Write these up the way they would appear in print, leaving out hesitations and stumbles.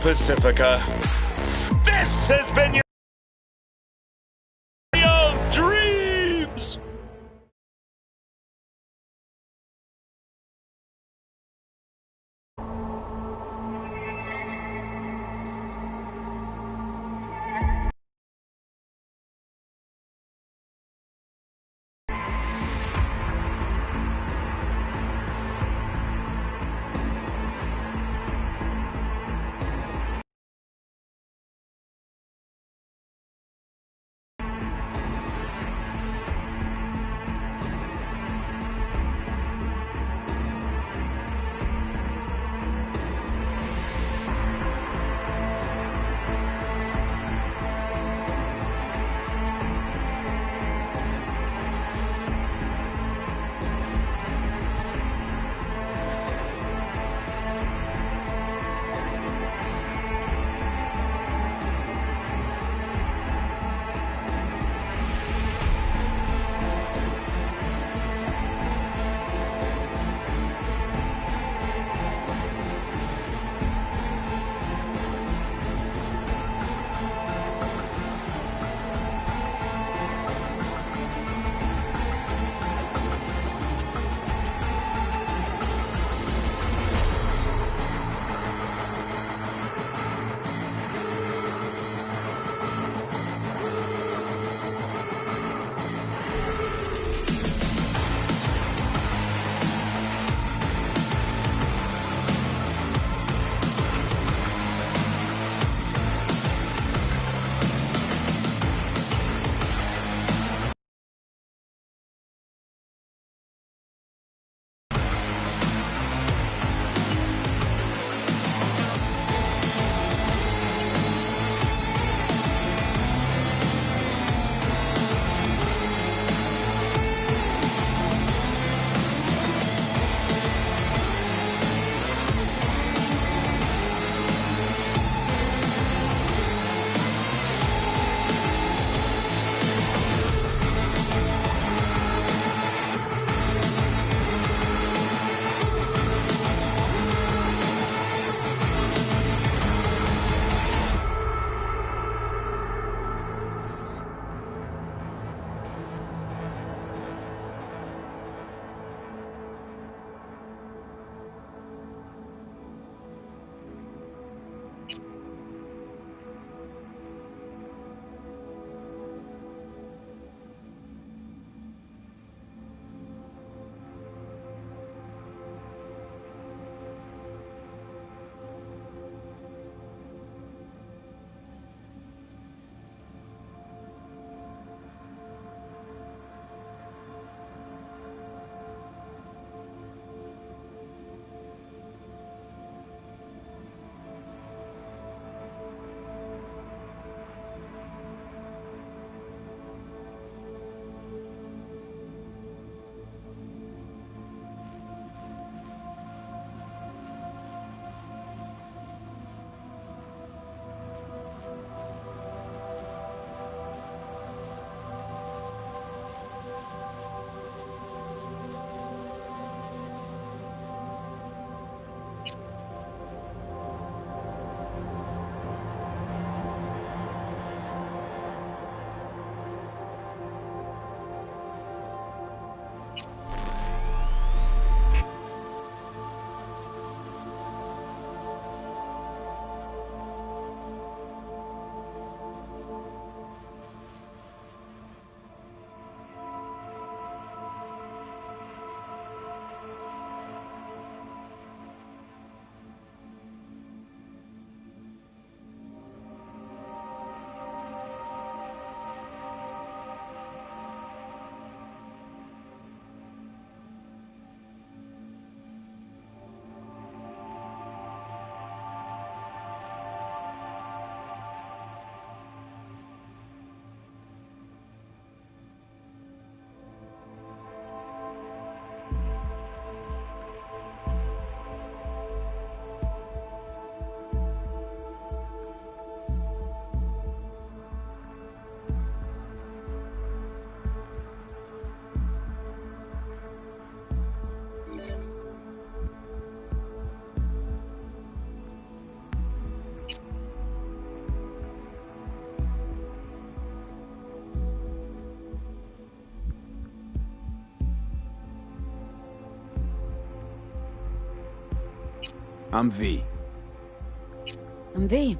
Pacifica. This has been your I'm V. I'm V.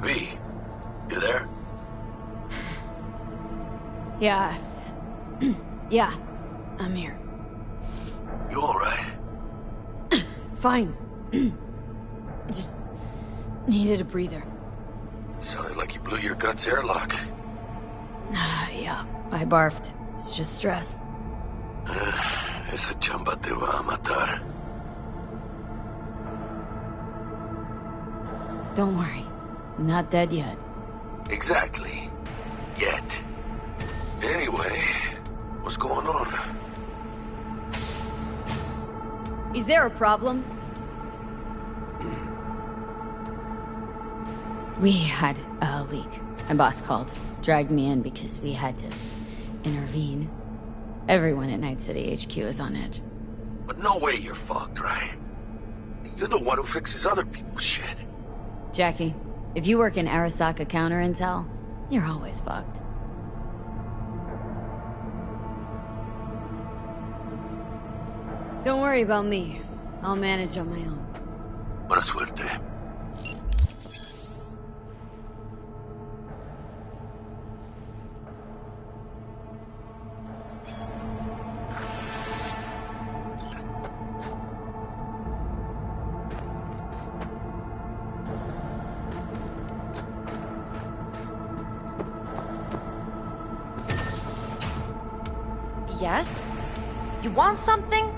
V, you there? Yeah. Yeah, I'm here. You alright? Fine. Just needed a breather. Sounded like you blew your guts airlock. Yeah, I barfed. It's just stress. Esa chamba te va a matar. Don't worry. I'm not dead yet. Exactly. Yet. Anyway, what's going on? Is there a problem? We had a leak. My boss called. Dragged me in because we had to intervene. Everyone at Night City HQ is on edge. But no way you're fucked, right? You're the one who fixes other people's shit. Jackie, if you work in Arasaka counter intel, you're always fucked. Don't worry about me. I'll manage on my own. Buena suerte. Yes? You want something?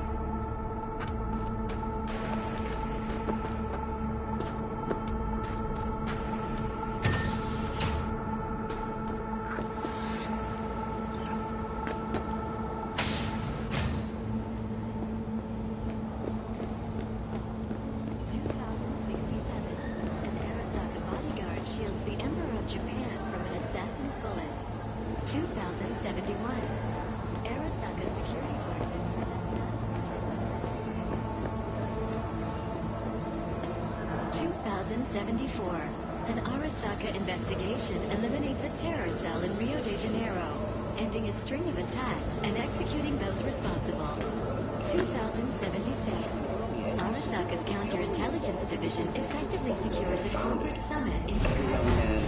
An Arasaka investigation eliminates a terror cell in Rio de Janeiro, ending a string of attacks and executing those responsible. 2076. Arasaka's counterintelligence division effectively secures a corporate summit in...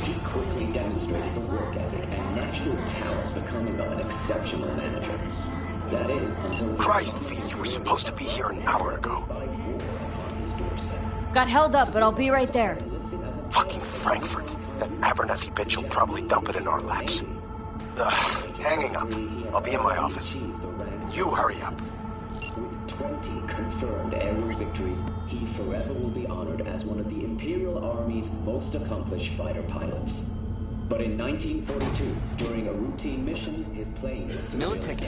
He quickly demonstrated the work ethic and natural talent becoming of an exceptional manager. That is, until... Christ, V, you were supposed to be here an hour ago. Got held up, but I'll be right there. Fucking Frankfurt. That Abernathy bitch will probably dump it in our laps. Hanging up. I'll be in my office. You hurry up. With 20 confirmed aerial victories, he forever will be honored as one of the Imperial Army's most accomplished fighter pilots. But in 1942, during a routine mission, his plane was Militech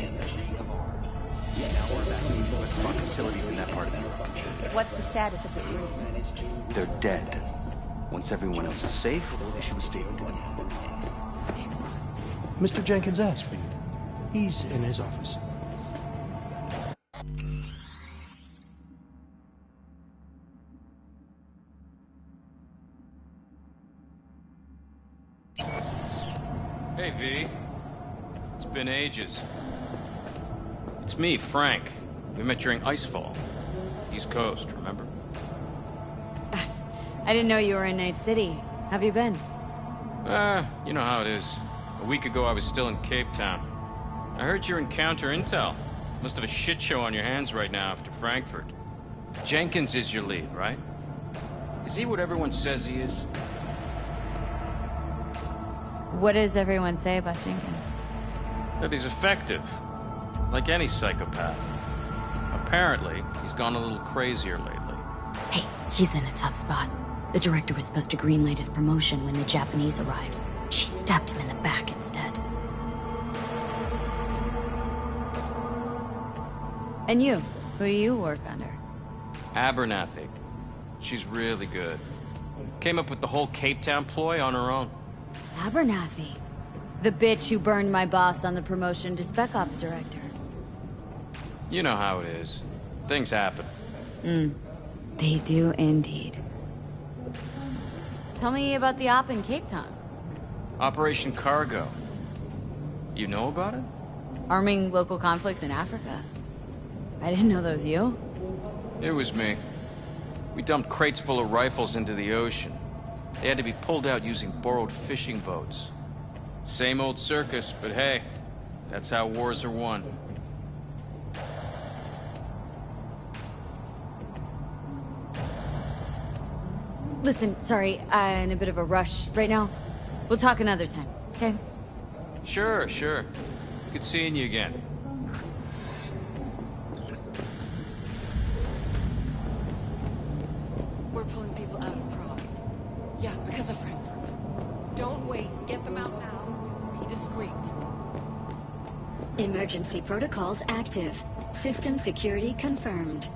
of our... Now we're back in West Front facilities in that part of Europe. What's the status of the crew? They're dead. Once everyone else is safe, we'll issue a statement to them. Mr. Jenkins asked for you. He's in his office. Hey, V. It's been ages. It's me, Frank. We met during Icefall. East Coast, remember? I didn't know you were in Night City. Have you been? You know how it is. A week ago, I was still in Cape Town. I heard you're in counter intel. Must have a shit show on your hands right now after Frankfurt. Jenkins is your lead, right? Is he what everyone says he is? What does everyone say about Jenkins? That he's effective. Like any psychopath. Apparently, he's gone a little crazier lately. Hey, he's in a tough spot. The director was supposed to greenlight his promotion when the Japanese arrived. She stabbed him in the back instead. And you? Who do you work under? Abernathy. She's really good. Came up with the whole Cape Town ploy on her own. Abernathy. The bitch who burned my boss on the promotion to Spec Ops Director. You know how it is. Things happen. They do indeed. Tell me about the op in Cape Town. Operation Cargo. You know about it? Arming local conflicts in Africa. I didn't know that was you. It was me. We dumped crates full of rifles into the ocean. They had to be pulled out using borrowed fishing boats. Same old circus, but hey, that's how wars are won. Listen, sorry, I'm in a bit of a rush right now. We'll talk another time, okay? Sure. Good seeing you again. We're pulling people out of Prague. Yeah, because of Frankfurt. Don't wait. Get them out now. Be discreet. Emergency protocols active. System security confirmed.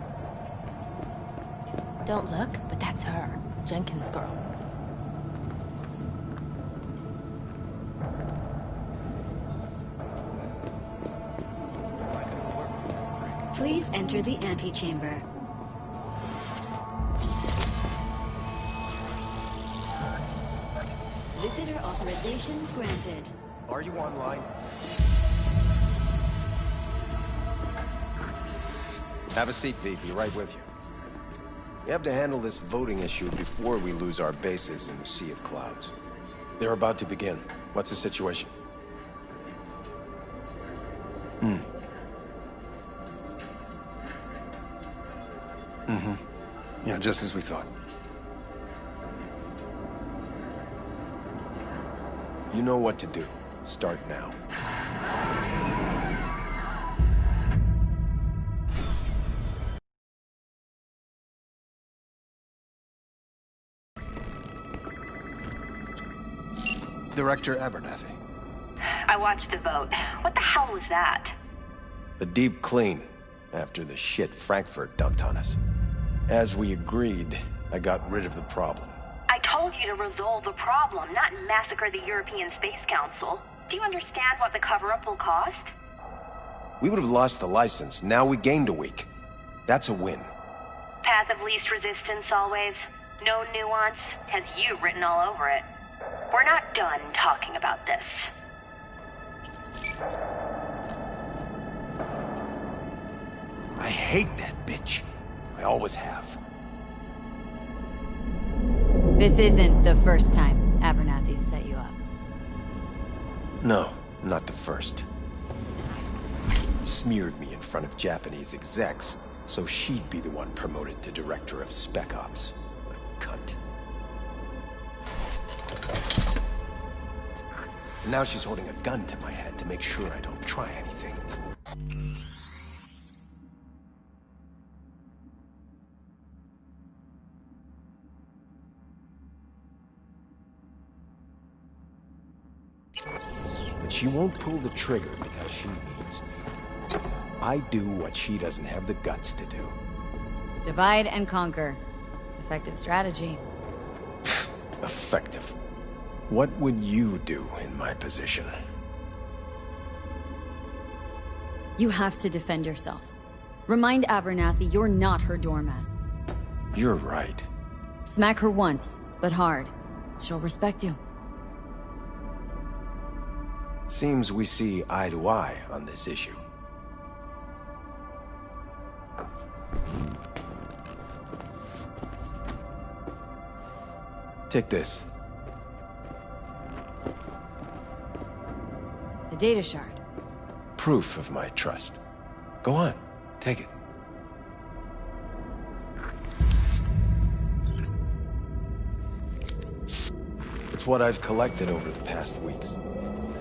Don't look, but that's her. Jenkins' girl. Please enter the antechamber. Visitor authorization granted. Are you online? Have a seat, V. Be right with you. We have to handle this voting issue before we lose our bases in the sea of clouds. They're about to begin. What's the situation? Yeah, just as we thought. You know what to do. Start now. Director Abernathy. I watched the vote. What the hell was that? A deep clean after the shit Frankfurt dumped on us. As we agreed, I got rid of the problem. I told you to resolve the problem, not massacre the European Space Council. Do you understand what the cover-up will cost? We would have lost the license. Now we gained a week. That's a win. Path of least resistance always. No nuance. Has you written all over it. We're not done talking about this. I hate that bitch. I always have. This isn't the first time Abernathy set you up. No, not the first. Smeared me in front of Japanese execs, so she'd be the one promoted to Director of Spec Ops. What a cunt. Now she's holding a gun to my head to make sure I don't try anything. But she won't pull the trigger because she needs me. I do what she doesn't have the guts to do. Divide and conquer. Effective strategy. Effective. What would you do in my position? You have to defend yourself. Remind Abernathy you're not her doormat. You're right. Smack her once, but hard. She'll respect you. Seems we see eye to eye on this issue. Take this. A data shard. Proof of my trust. Go on, take it. It's what I've collected over the past weeks.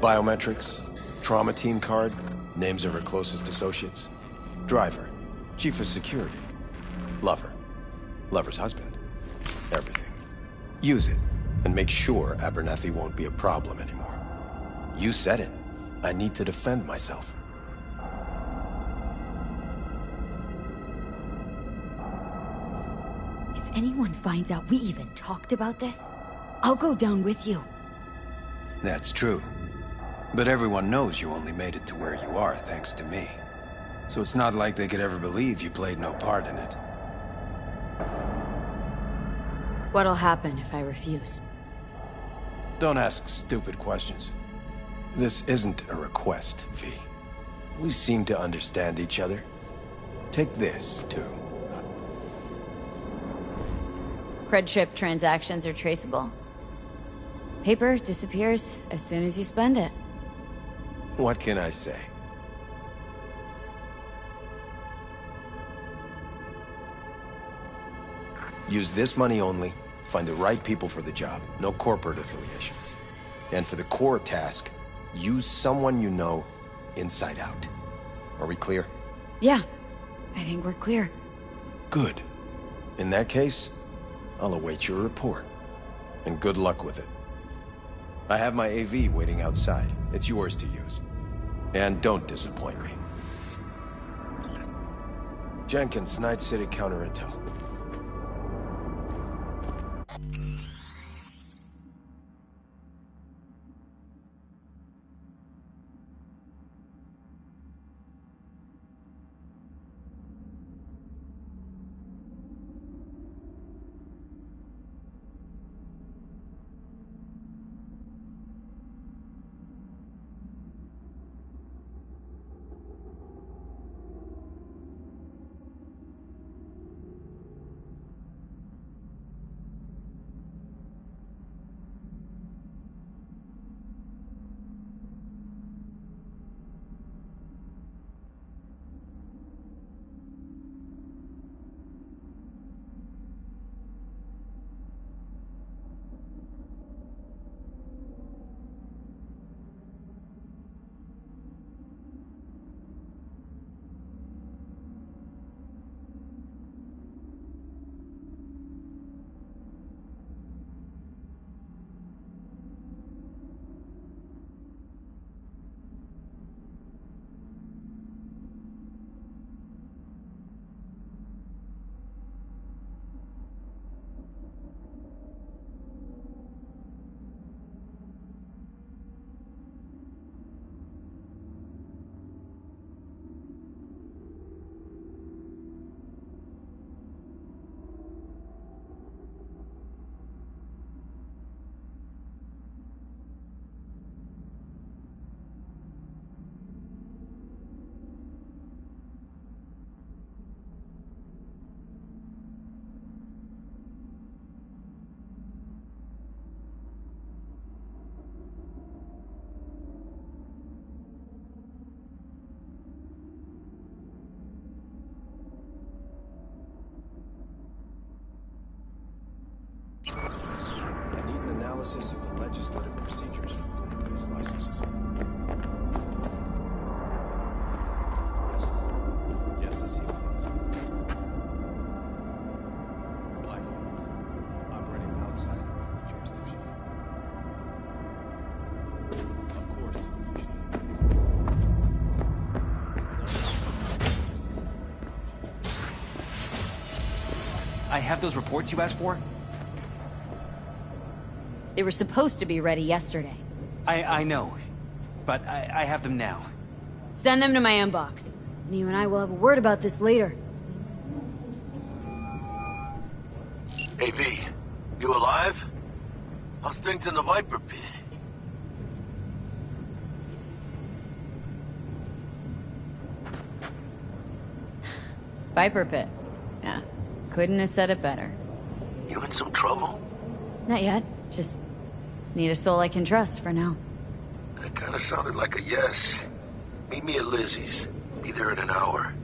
Biometrics, trauma team card, names of her closest associates. Driver, chief of security. Lover, lover's husband. Everything. Use it, and make sure Abernathy won't be a problem anymore. You said it. I need to defend myself. If anyone finds out we even talked about this, I'll go down with you. That's true. But everyone knows you only made it to where you are thanks to me. So it's not like they could ever believe you played no part in it. What'll happen if I refuse? Don't ask stupid questions. This isn't a request, V. We seem to understand each other. Take this, too. Cred chip transactions are traceable. Paper disappears as soon as you spend it. What can I say? Use this money only, find the right people for the job, no corporate affiliation. And for the core task, use someone you know inside out. Are we clear? Yeah, I think we're clear. Good. In that case, I'll await your report. And good luck with it. I have my AV waiting outside. It's yours to use. And don't disappoint me. Jenkins, Night City Counter Intel. I need an analysis of the legislative procedures for lunar-based licenses. Yes. Yes, this evening. Black Hornets, operating outside Earthly jurisdiction. Of course, I have those reports you asked for? They were supposed to be ready yesterday. I know, but I have them now. Send them to my inbox. And you and I will have a word about this later. Hey, V, you alive? How's things in the Viper pit? Viper pit. Yeah. Couldn't have said it better. You in some trouble? Not yet. Just need a soul I can trust for now. That kind of sounded like a yes. Meet me at Lizzie's. Be there in an hour.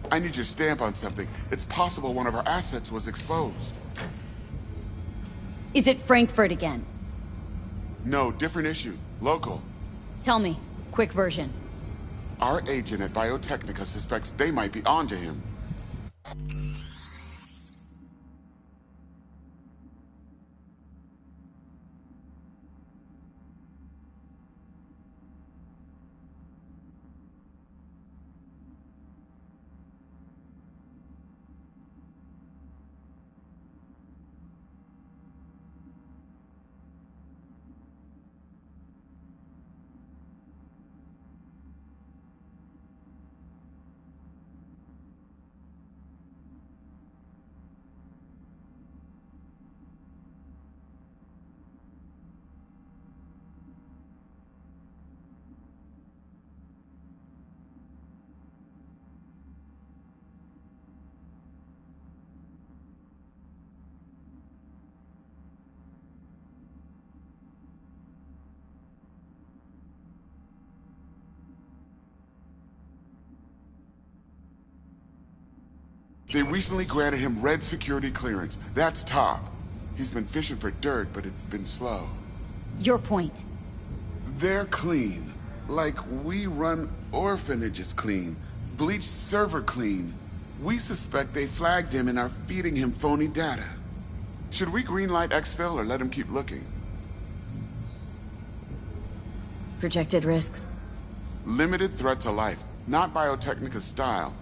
I need your stamp on something. It's possible one of our assets was exposed. Is it Frankfurt again? No, different issue. Local. Tell me. Quick version. Our agent at Biotechnica suspects they might be onto him. They recently granted him red security clearance. That's top. He's been fishing for dirt, but it's been slow. Your point. They're clean. Like we run orphanages clean. Bleach server clean. We suspect they flagged him and are feeding him phony data. Should we greenlight exfil or let him keep looking? Projected risks? Limited threat to life, not Biotechnica's style.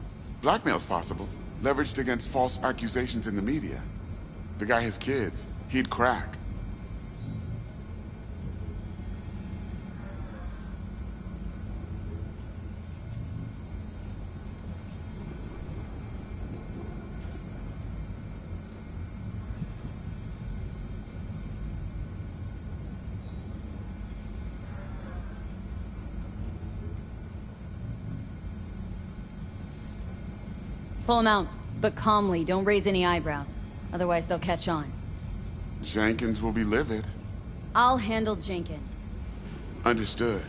Blackmail's possible, leveraged against false accusations in the media. The guy has kids. He'd crack. Pull him out, but calmly. Don't raise any eyebrows. Otherwise, they'll catch on. Jenkins will be livid. I'll handle Jenkins. Understood.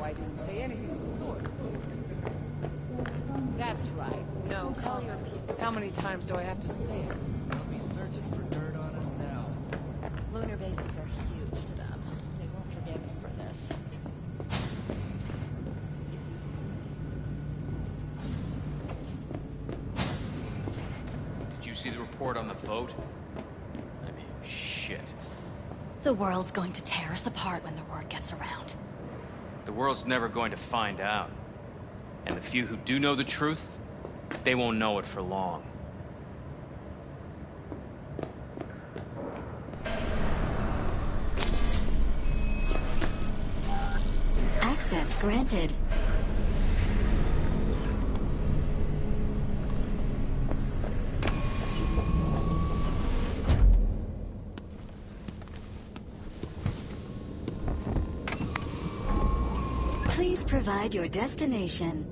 I didn't say anything of the sort. That's right. No comment. How many times do I have to say it? They'll be searching for dirt on us now. Lunar bases are huge to them. They won't forgive us for this. Did you see the report on the vote? I mean, shit. The world's going to tear us apart when the word gets around. The world's never going to find out. And the few who do know the truth, they won't know it for long. Access granted. Please provide your destination.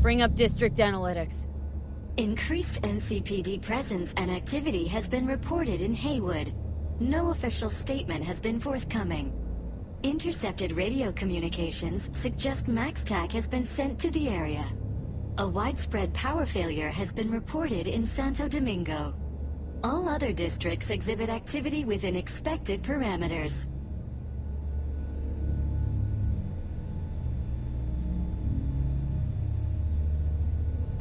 Bring up District Analytics. Increased NCPD presence and activity has been reported in Haywood. No official statement has been forthcoming. Intercepted radio communications suggest MaxTac has been sent to the area. A widespread power failure has been reported in Santo Domingo. All other districts exhibit activity within expected parameters.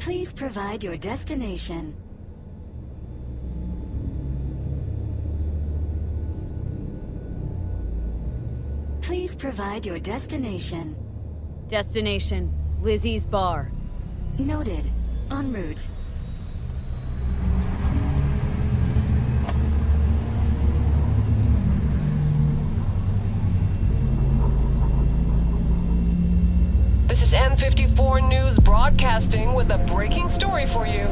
Please provide your destination. Please provide your destination. Destination, Lizzie's Bar. Noted. En route. This is N54 News broadcasting with a breaking story for you.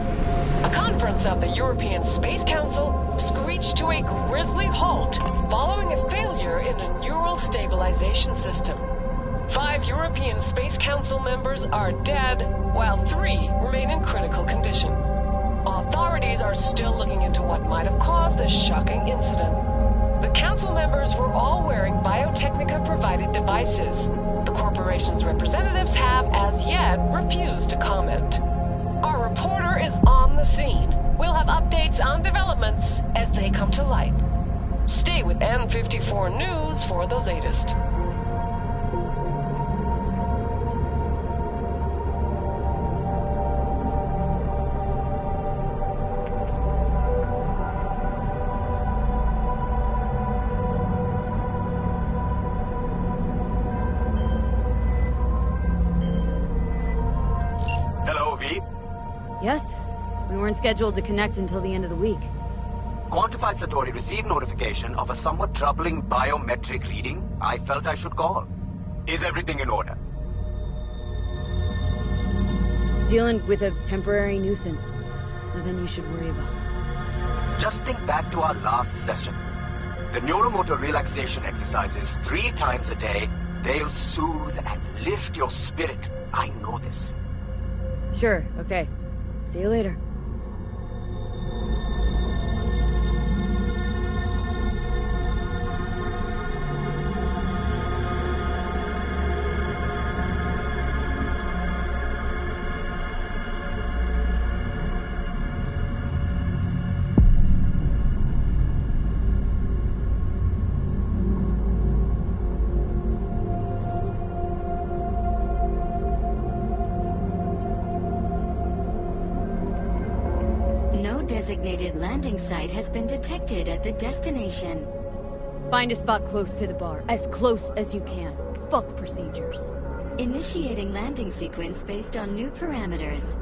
A conference of the European Space Council screeched to a grisly halt following a failure in a neural stabilization system. 5 European Space Council members are dead, while 3 remain in critical condition. Authorities are still looking into what might have caused this shocking incident. The council members were all wearing Biotechnica-provided devices. The corporation's representatives have, as yet, refused to comment. Our reporter is on the scene. We'll have updates on developments as they come to light. Stay with N54 News for the latest. Yes? We weren't scheduled to connect until the end of the week. Quantified Satori received notification of a somewhat troubling biometric reading. I felt I should call. Is everything in order? Dealing with a temporary nuisance. Nothing you should worry about. Just think back to our last session. The neuromotor relaxation exercises 3 times a day. They'll soothe and lift your spirit. I know this. Sure, okay. See you later. Designated landing site has been detected at the destination. Find a spot close to the bar. As close as you can. Fuck procedures. Initiating landing sequence based on new parameters.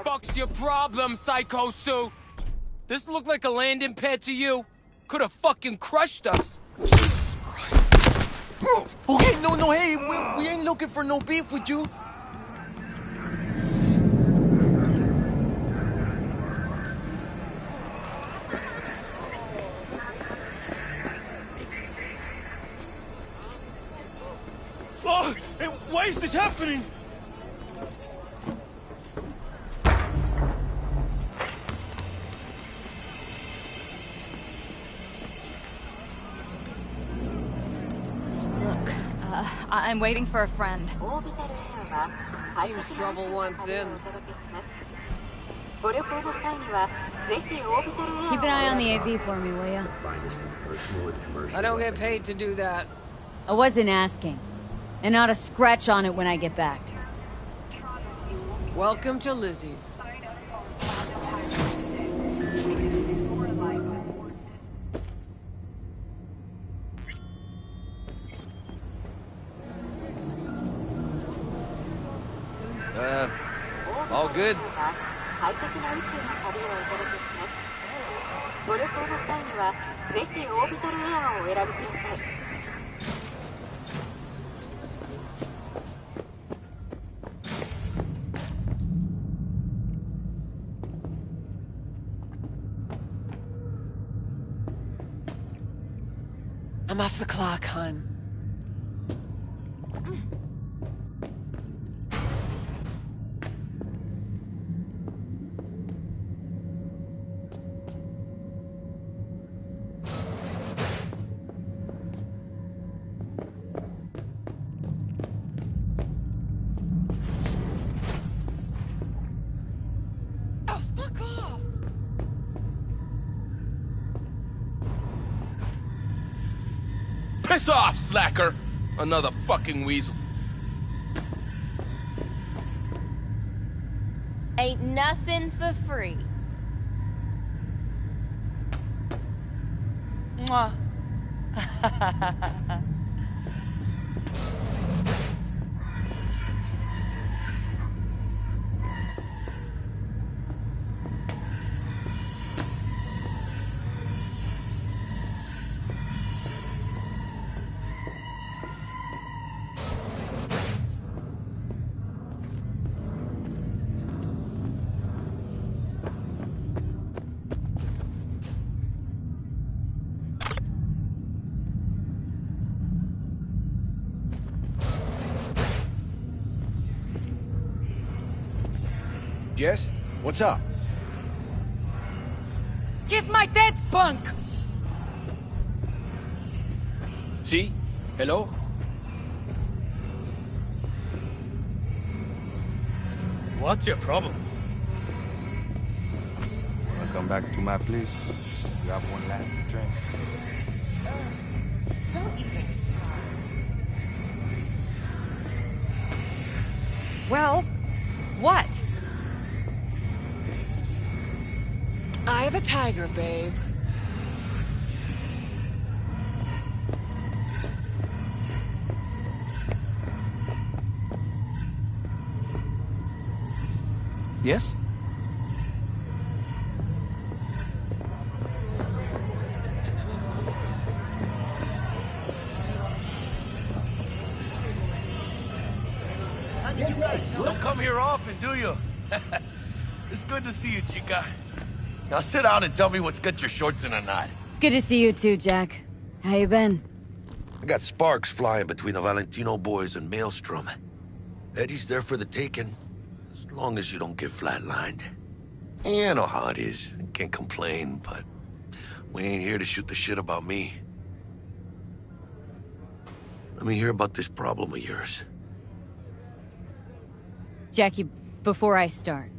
Fuck's your problem, Psycho Sue? This look like a landing pad to you? Could have fucking crushed us. Jesus Christ. Okay, no, hey, we ain't looking for no beef with you. Oh, why is this happening? I'm waiting for a friend. Seems trouble wants in. Keep an eye on the AV for me, will ya? I don't get paid to do that. I wasn't asking. And not a scratch on it when I get back. Welcome to Lizzie's. All good. I'm off the clock, hon. Piss off, slacker! Another fucking weasel. Ain't nothing for free. Mwah. Jess, what's up? Kiss my dead spunk! See? Hello? What's your problem? Wanna come back to my place? Grab one last drink. Don't even start. Well, what? Eye of the tiger, babe. Yes? You don't come here often, do you? It's good to see you, chica. Now sit down and tell me what's got your shorts in a knot. It's good to see you too, Jack. How you been? I got sparks flying between the Valentino boys and Maelstrom. Eddie's there for the taking, as long as you don't get flatlined. Yeah, I know how it is. I can't complain, but we ain't here to shoot the shit about me. Let me hear about this problem of yours. Jackie, before I start,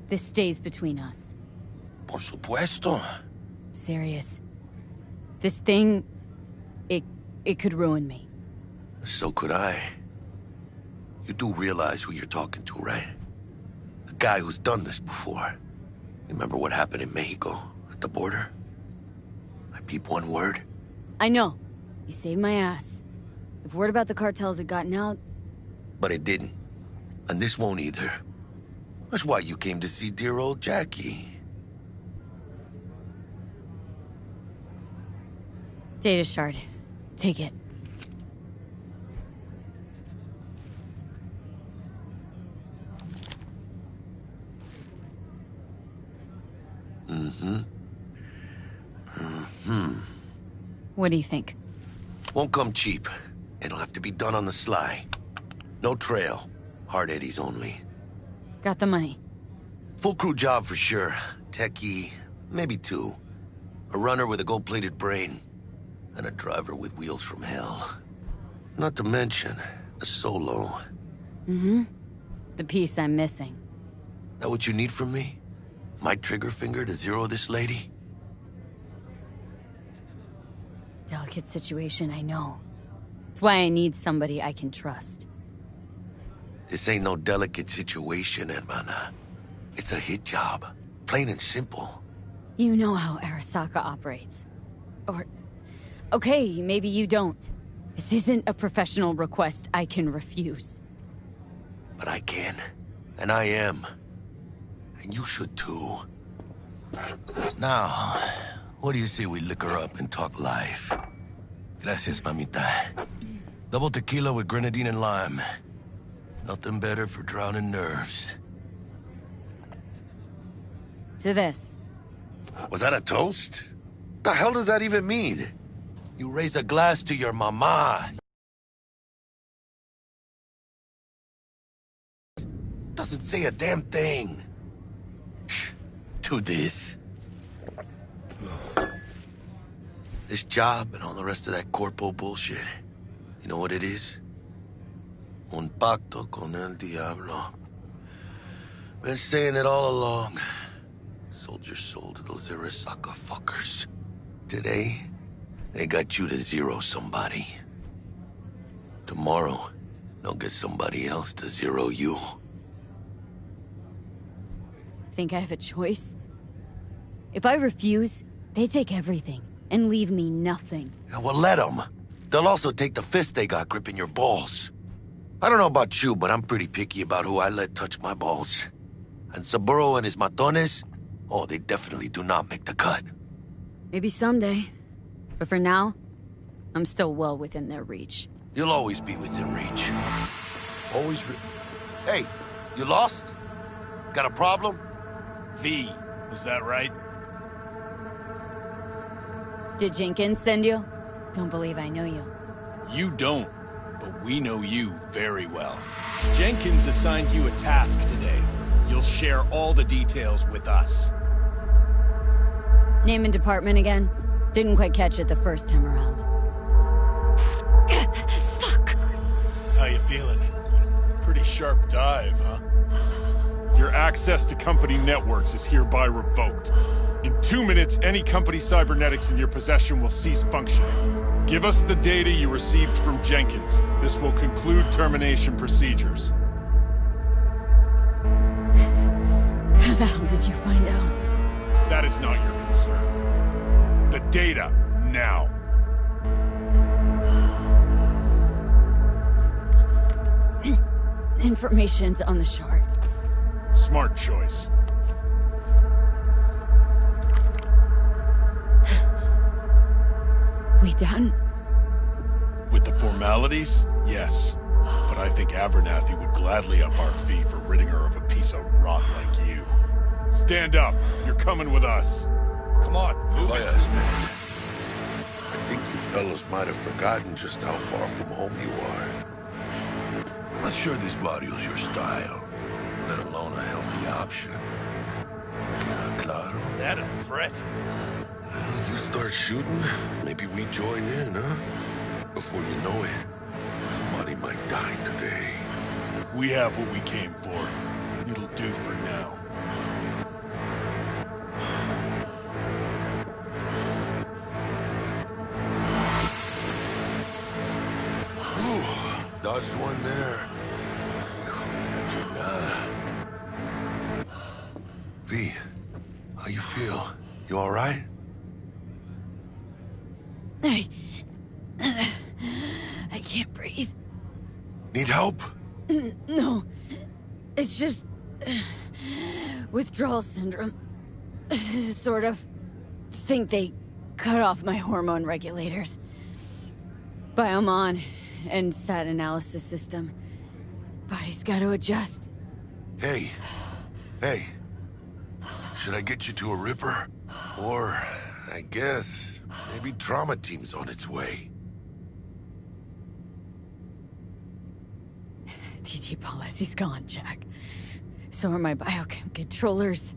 this stays between us. Por supuesto. Serious. This thing, it could ruin me. So could I. You do realize who you're talking to, right? The guy who's done this before. Remember what happened in Mexico, at the border? I peep one word. I know. You saved my ass. If word about the cartels had gotten out... But it didn't. And this won't either. That's why you came to see dear old Jackie. Data shard. Take it. What do you think? Won't come cheap. It'll have to be done on the sly. No trail. Hard eddies only. Got the money. Full crew job for sure. Techie, maybe two. A runner with a gold-plated brain. And a driver with wheels from hell. Not to mention, a solo. The piece I'm missing. That what you need from me? My trigger finger to zero this lady? Delicate situation, I know. It's why I need somebody I can trust. This ain't no delicate situation, hermana. It's a hit job. Plain and simple. You know how Arasaka operates. Or... okay, maybe you don't. This isn't a professional request I can refuse. But I can. And I am. And you should too. Now, what do you say we liquor up and talk life? Gracias, mamita. Double tequila with grenadine and lime. Nothing better for drowning nerves. To this. Was that a toast? The hell does that even mean? You raise a glass to your mama. Doesn't say a damn thing. To this. This job and all the rest of that corpo bullshit. You know what it is? Un pacto con el diablo. Been saying it all along. Sold your soul to those Arasaka fuckers. Today, they got you to zero somebody. Tomorrow, they'll get somebody else to zero you. Think I have a choice? If I refuse, they take everything and leave me nothing. Yeah, well, let them. They'll also take the fist they got gripping your balls. I don't know about you, but I'm pretty picky about who I let touch my balls. And Saburo and his matones, oh, they definitely do not make the cut. Maybe someday. But for now, I'm still well within their reach. You'll always be within reach. Always Hey, you lost? Got a problem? V, was that right? Did Jenkins send you? Don't believe I know you. You don't, but we know you very well. Jenkins assigned you a task today. You'll share all the details with us. Name and department again? Didn't quite catch it the first time around. Fuck! How you feeling? Pretty sharp dive, huh? Your access to company networks is hereby revoked. In 2 minutes, any company cybernetics in your possession will cease functioning. Give us the data you received from Jenkins. This will conclude termination procedures. How the hell did you find out? That is not your concern. The data, now. Information's on the shard. Smart choice. We done? With the formalities, yes. But I think Abernathy would gladly up our fee for ridding her of a piece of rot like you. Stand up. You're coming with us. Come on, move it. I think you fellas might have forgotten just how far from home you are. Not sure this barrio's your style, let alone a healthy option. Claro. Is that a threat? Well, you start shooting, maybe we join in, huh? Before you know it, somebody might die today. We have what we came for. It'll do for now. Dodged one there. V, how you feel? You all right? I can't breathe. Need help? No. It's just... withdrawal syndrome. Sort of. Think they cut off my hormone regulators. Biomon and stat analysis system. Body's got to adjust. Hey. Hey. Should I get you to a Ripper? Or, I guess, maybe Trauma Team's on its way. TT policy's gone, Jack. So are my biochem controllers.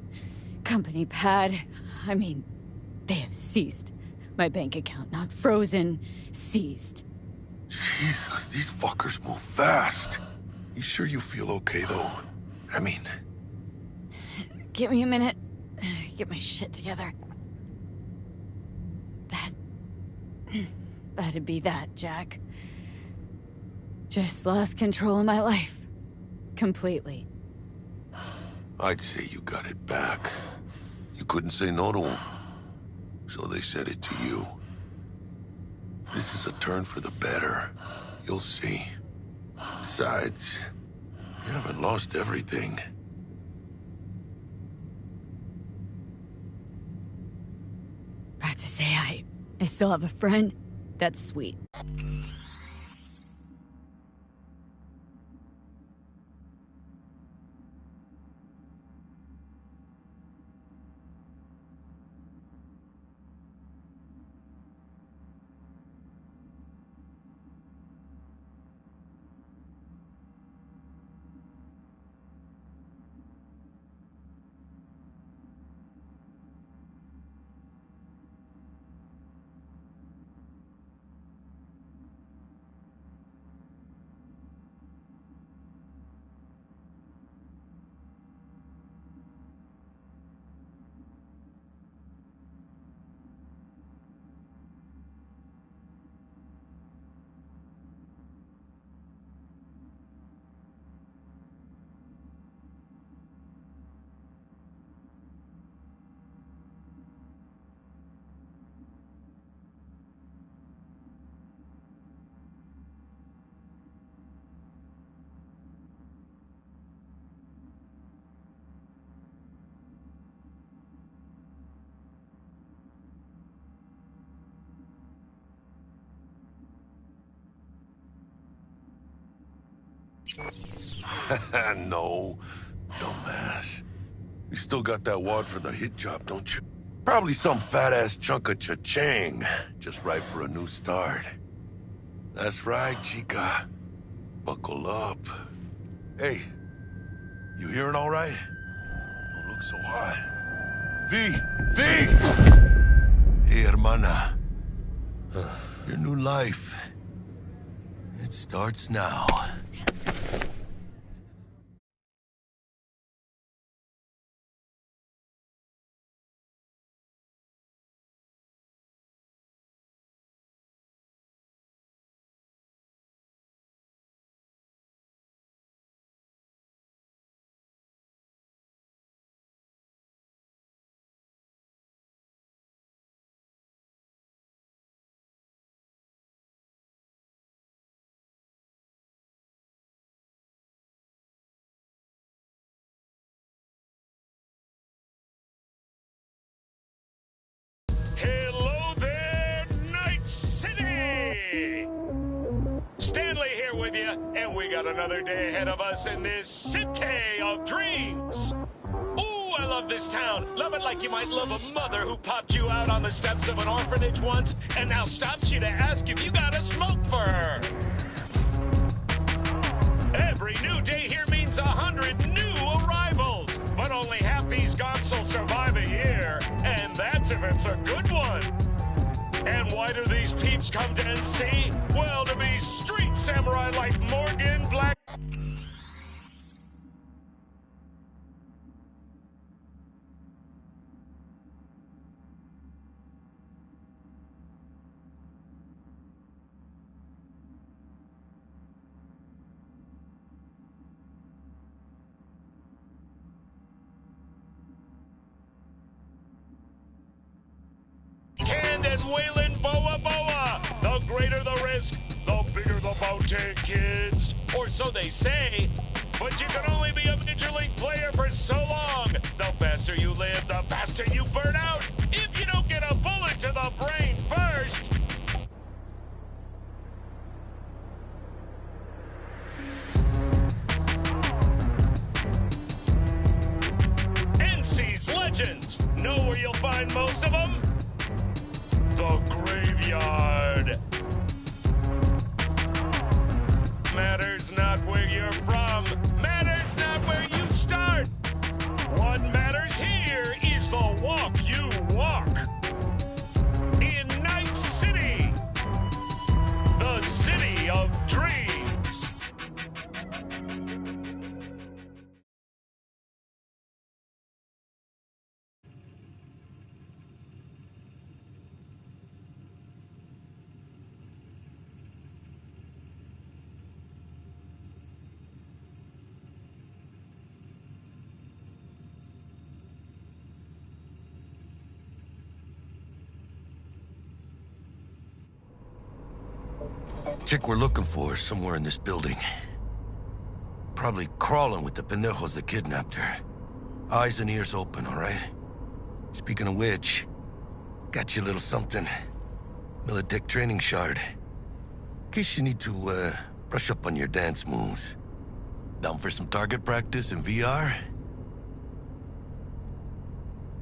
Company pad. I mean, they have ceased. My bank account not frozen, seized. Jesus, these fuckers move fast. You sure you feel okay, though? I mean... Give me a minute. Get my shit together. That'd be that, Jack. Just lost control of my life. Completely. I'd say you got it back. You couldn't say no to them. So they said it to you. This is a turn for the better. You'll see. Besides, you haven't lost everything. About to say I still have a friend. That's sweet. No, dumbass. You still got that wad for the hit job, don't you? Probably some fat-ass chunk of cha-ching, just right for a new start. That's right, chica. Buckle up. Hey, you hearing all right? Don't look so hot. V! Hey, hermana. Your new life. It starts now. Hello there, Night City! Stanley here with you, and we got another day ahead of us in this city of dreams. Ooh, I love this town. Love it like you might love a mother who popped you out on the steps of an orphanage once and now stops you to ask if you got a smoke for her. Every new day here means 100 new arrivals, but only half these gonks will survive a year, and that's if it's a good one. And why do these peeps come to NC? Well, to be street samurai like Morgan Black. And Waylon Boa Boa. The greater the risk, the bigger the bounty, kids. Or so they say. But you can only be a Major League player for so long. The faster you live, the faster you burn out. If you don't get a bullet to the brain first. NC's Legends. Know where you'll find most of them? The graveyard. Matters not where you're from. Matters not where you start. What matters here is the walk you walk. In Night City, the city of dreams. Chick we're looking for is somewhere in this building. Probably crawling with the pendejos that kidnapped her. Eyes and ears open, all right? Speaking of which, got you a little something. Militech training shard. In case you need to, brush up on your dance moves. Down for some target practice in VR?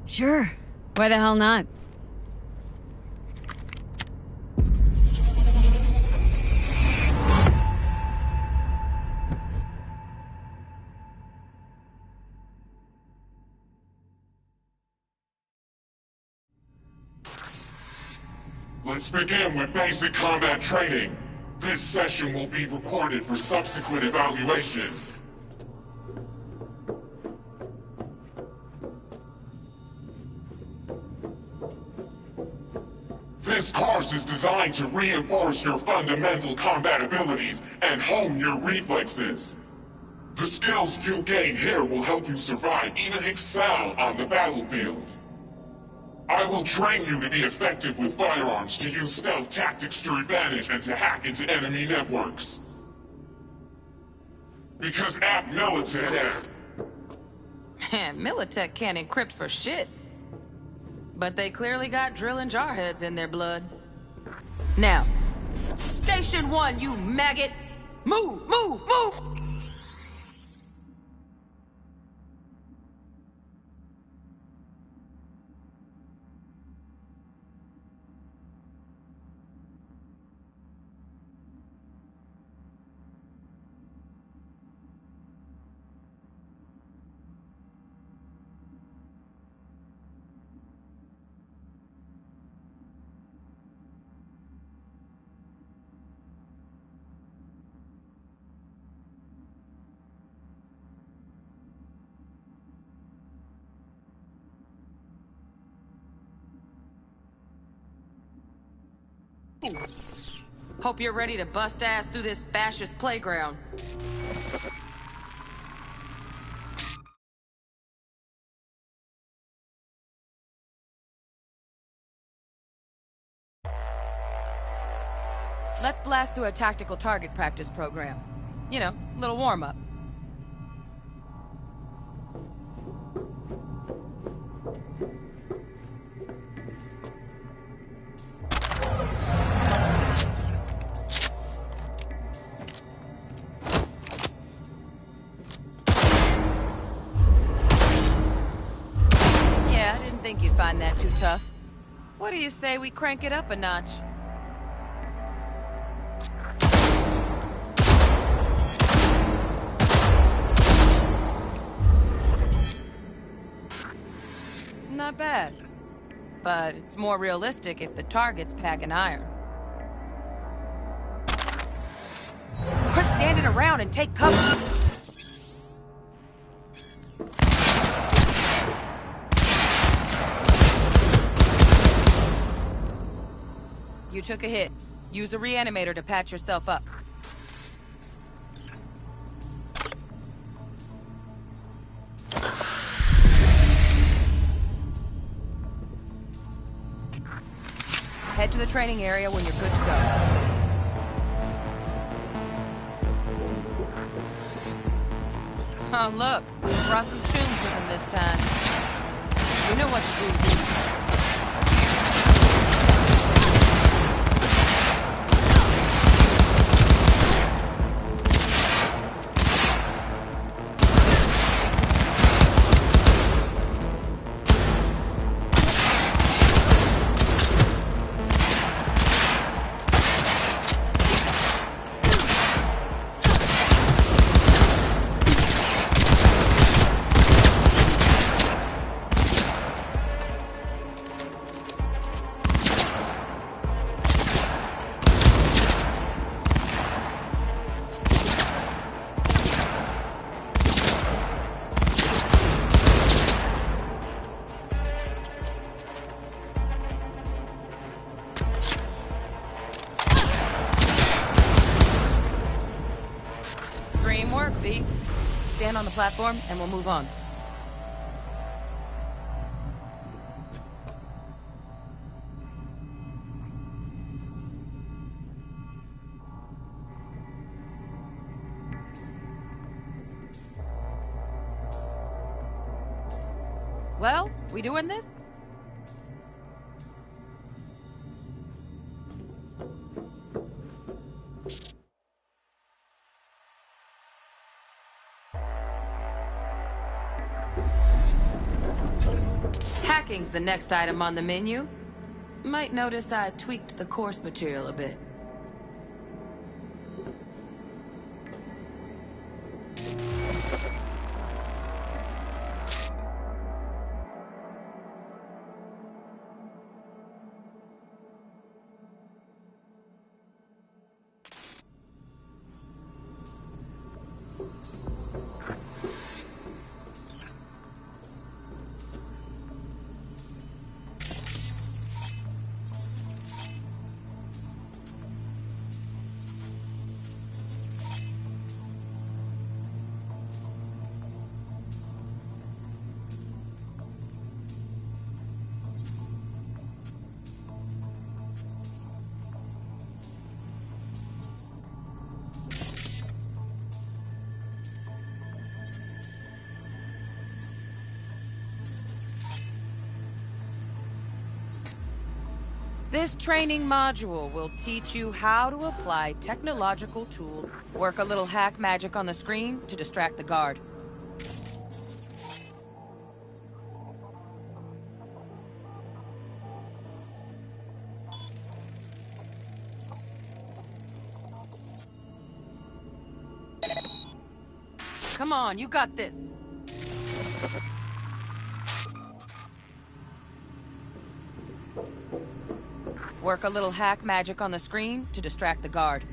Sure. Why the hell not? Let's begin with basic combat training. This session will be recorded for subsequent evaluation. This course is designed to reinforce your fundamental combat abilities and hone your reflexes. The skills you gain here will help you survive, even excel on the battlefield. I will train you to be effective with firearms, to use stealth tactics to your advantage, and to hack into enemy networks. Because at Militech... Man, Militech can't encrypt for shit. But they clearly got drill and jarheads in their blood. Now, Station 1, you maggot! Move, move, move! Hope you're ready to bust ass through this fascist playground. Let's blast through a tactical target practice program. You know, little warm-up. Think you'd find that too tough. What do you say we crank it up a notch? Not bad. But it's more realistic if the target's packing iron. Quit standing around and take cover! You took a hit. Use a reanimator to patch yourself up. Head to the training area when you're good to go. Oh, look. Brought some tunes with him this time. You know what to do. V, stand on the platform and we'll move on. Well, we doing this? Hacking's the next item on the menu. Might notice I tweaked the course material a bit. This training module will teach you how to apply technological tools. Work a little hack magic on the screen to distract the guard. Come on, you got this. Work a little hack magic on the screen to distract the guard.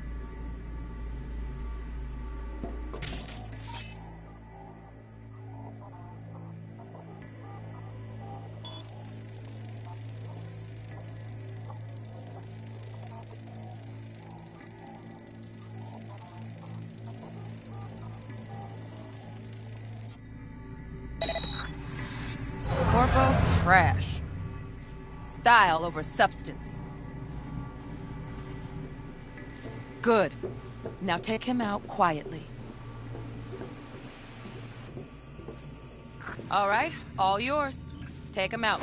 Corpo trash. Style over substance. Good. Now take him out quietly. All right, all yours. Take him out.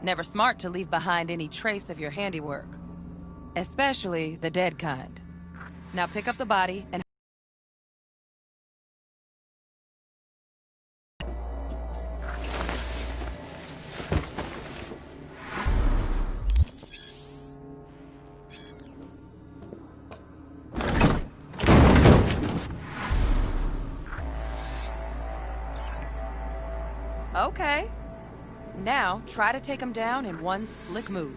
Never smart to leave behind any trace of your handiwork. Especially the dead kind. Now pick up the body and... Okay. Now, try to take him down in one slick move.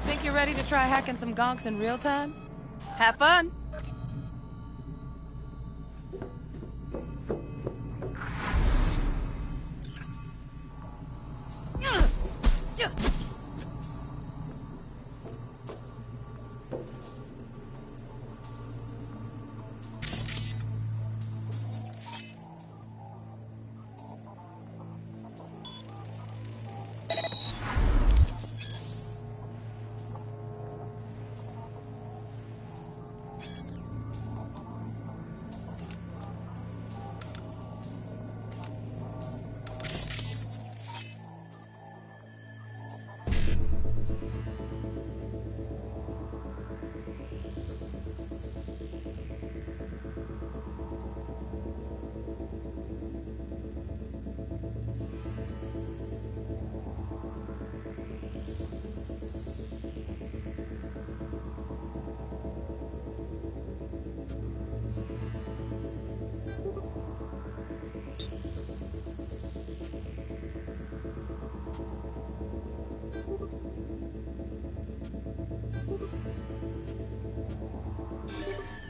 Think you're ready to try hacking some gonks in real time? Have fun!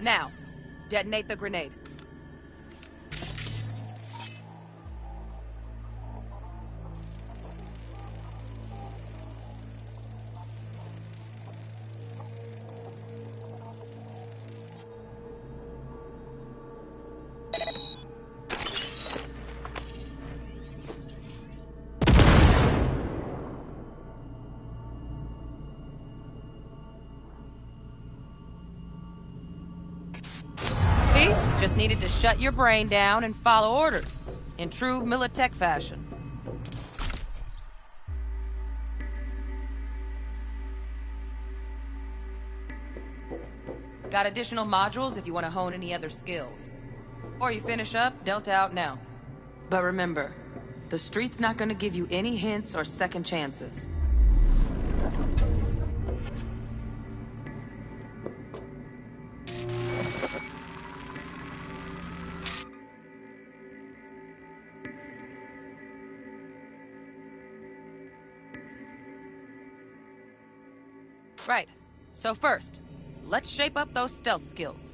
Now, detonate the grenade. needed to shut your brain down and follow orders, in true Militech fashion. Got additional modules if you want to hone any other skills. Or you finish up, Delta out now. But remember, the street's not gonna give you any hints or second chances. Right. So first, let's shape up those stealth skills.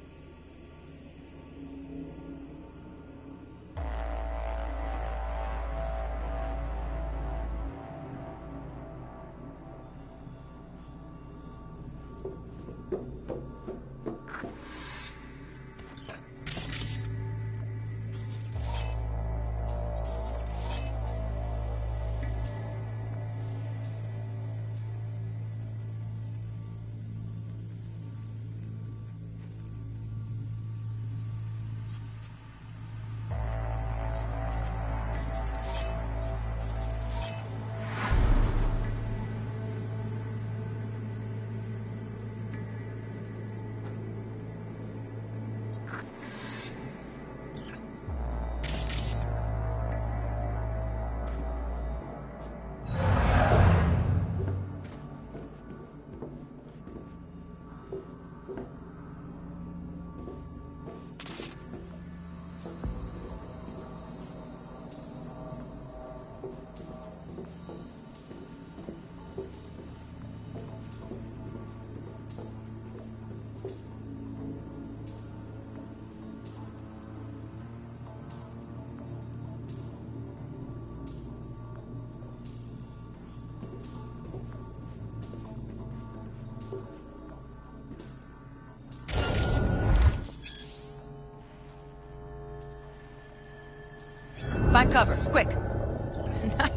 Find cover, quick.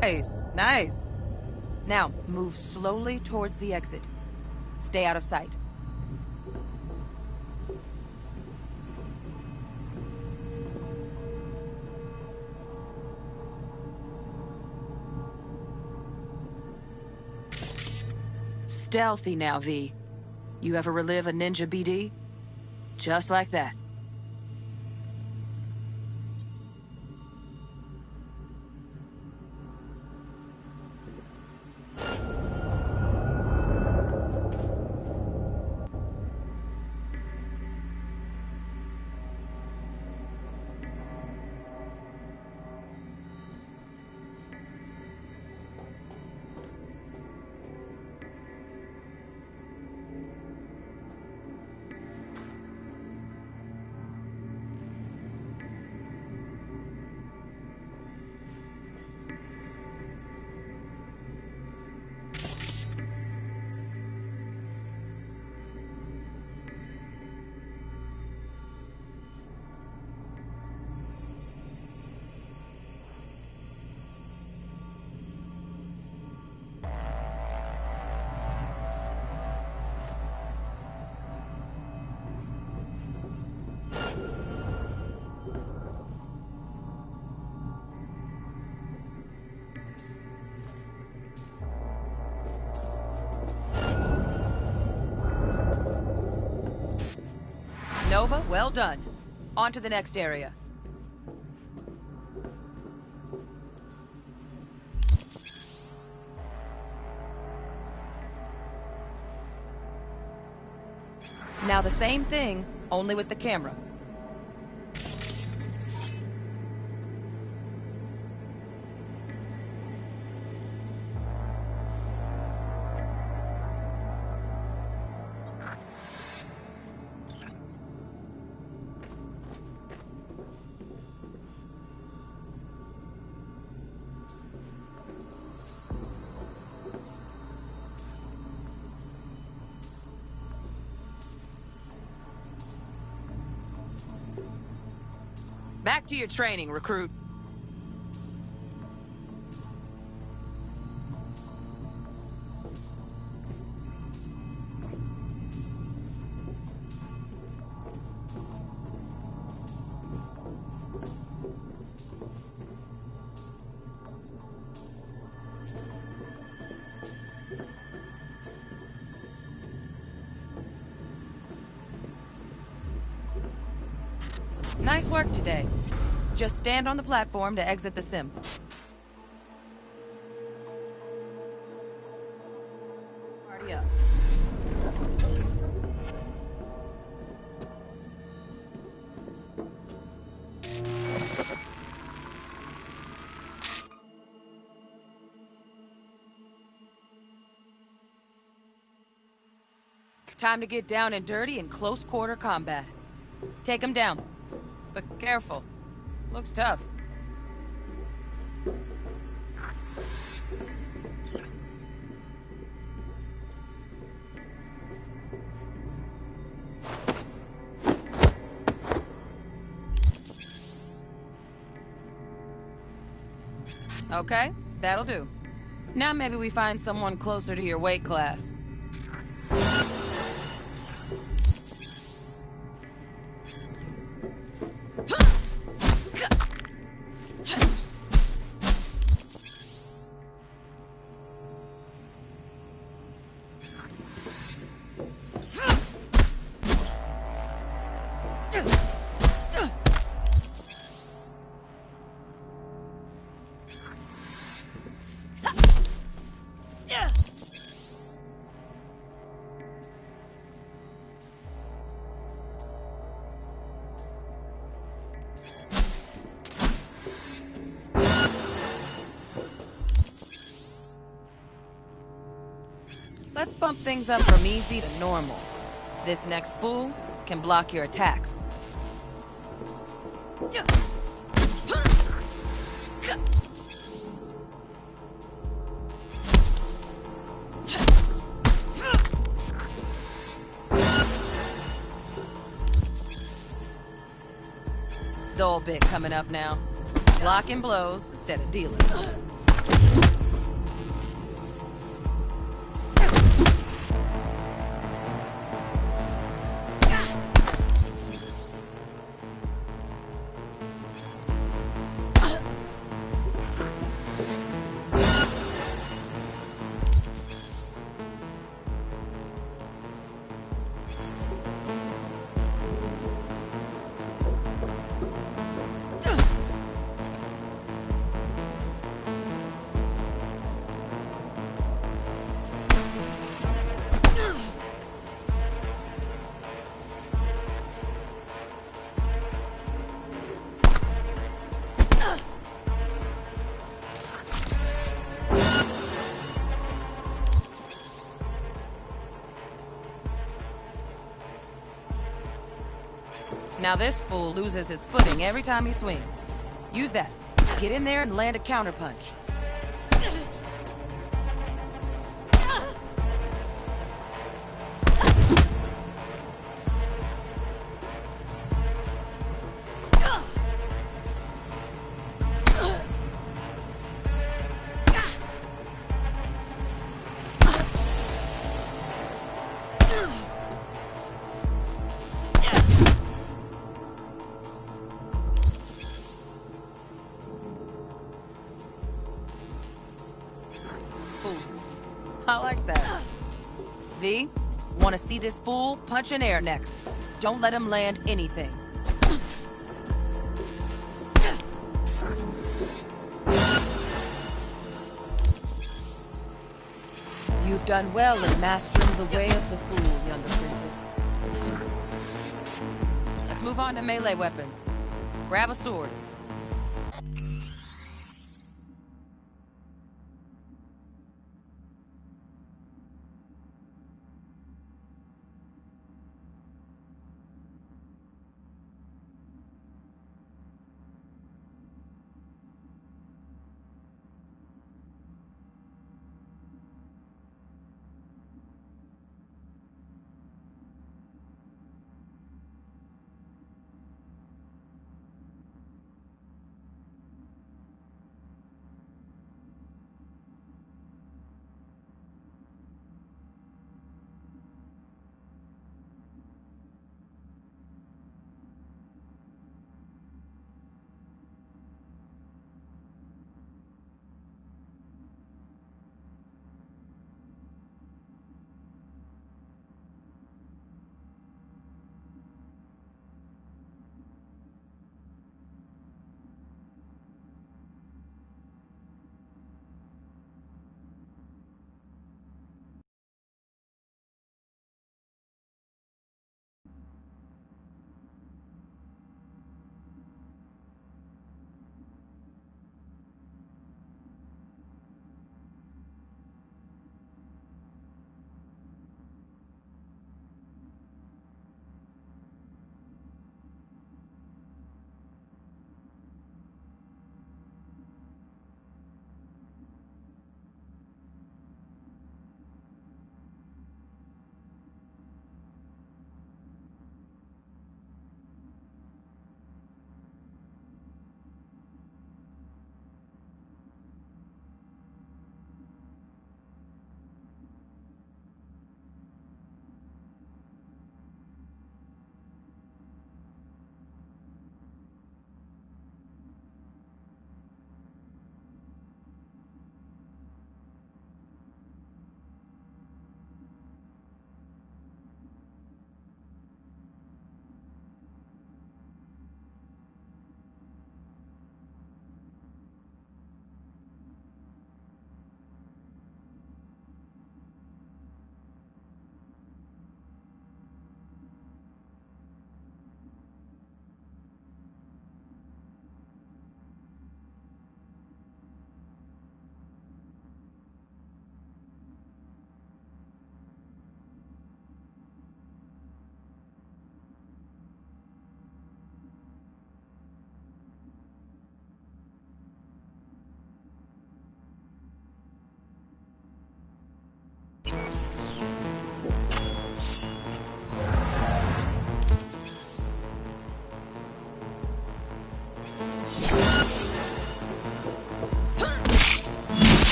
Nice, nice. Now, move slowly towards the exit. Stay out of sight. Stealthy now, V. You ever relive a ninja BD? Just like that. Nova, well done. On to the next area. Now the same thing, only with the camera. Back to your training, recruit. Nice work today. Just stand on the platform to exit the sim. Party up. Time to get down and dirty in close quarter combat. Take him down. But careful. Looks tough. Okay, that'll do. Now maybe we find someone closer to your weight class. Let's bump things up from easy to normal. This next fool can block your attacks. Dull bit coming up now. Blocking blows instead of dealing. Now this fool loses his footing every time he swings. Use that. Get in there and land a counterpunch. I like that. V, want to see this fool punch in air next. Don't let him land anything. You've done well in mastering the way of the fool, young apprentice. Let's move on to melee weapons. Grab a sword.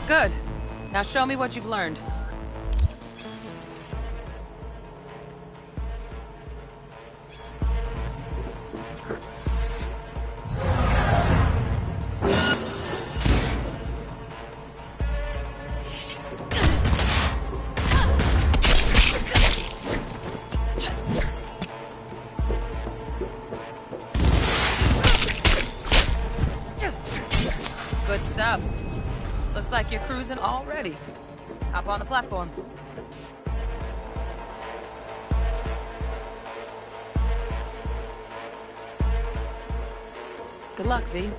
Good. Now show me what you've learned. Good stuff. Looks like you're cruising already. Hop on the platform. Good luck, V.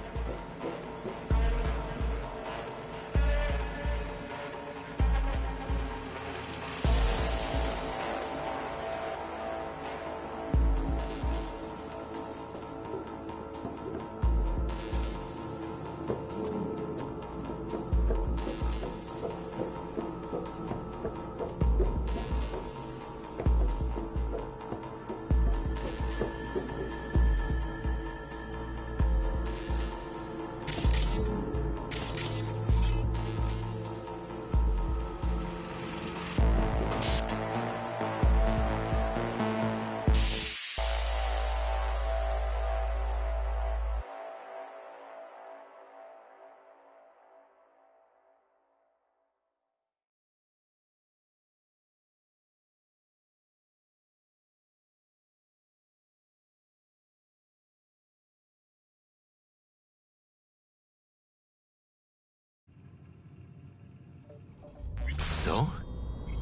So?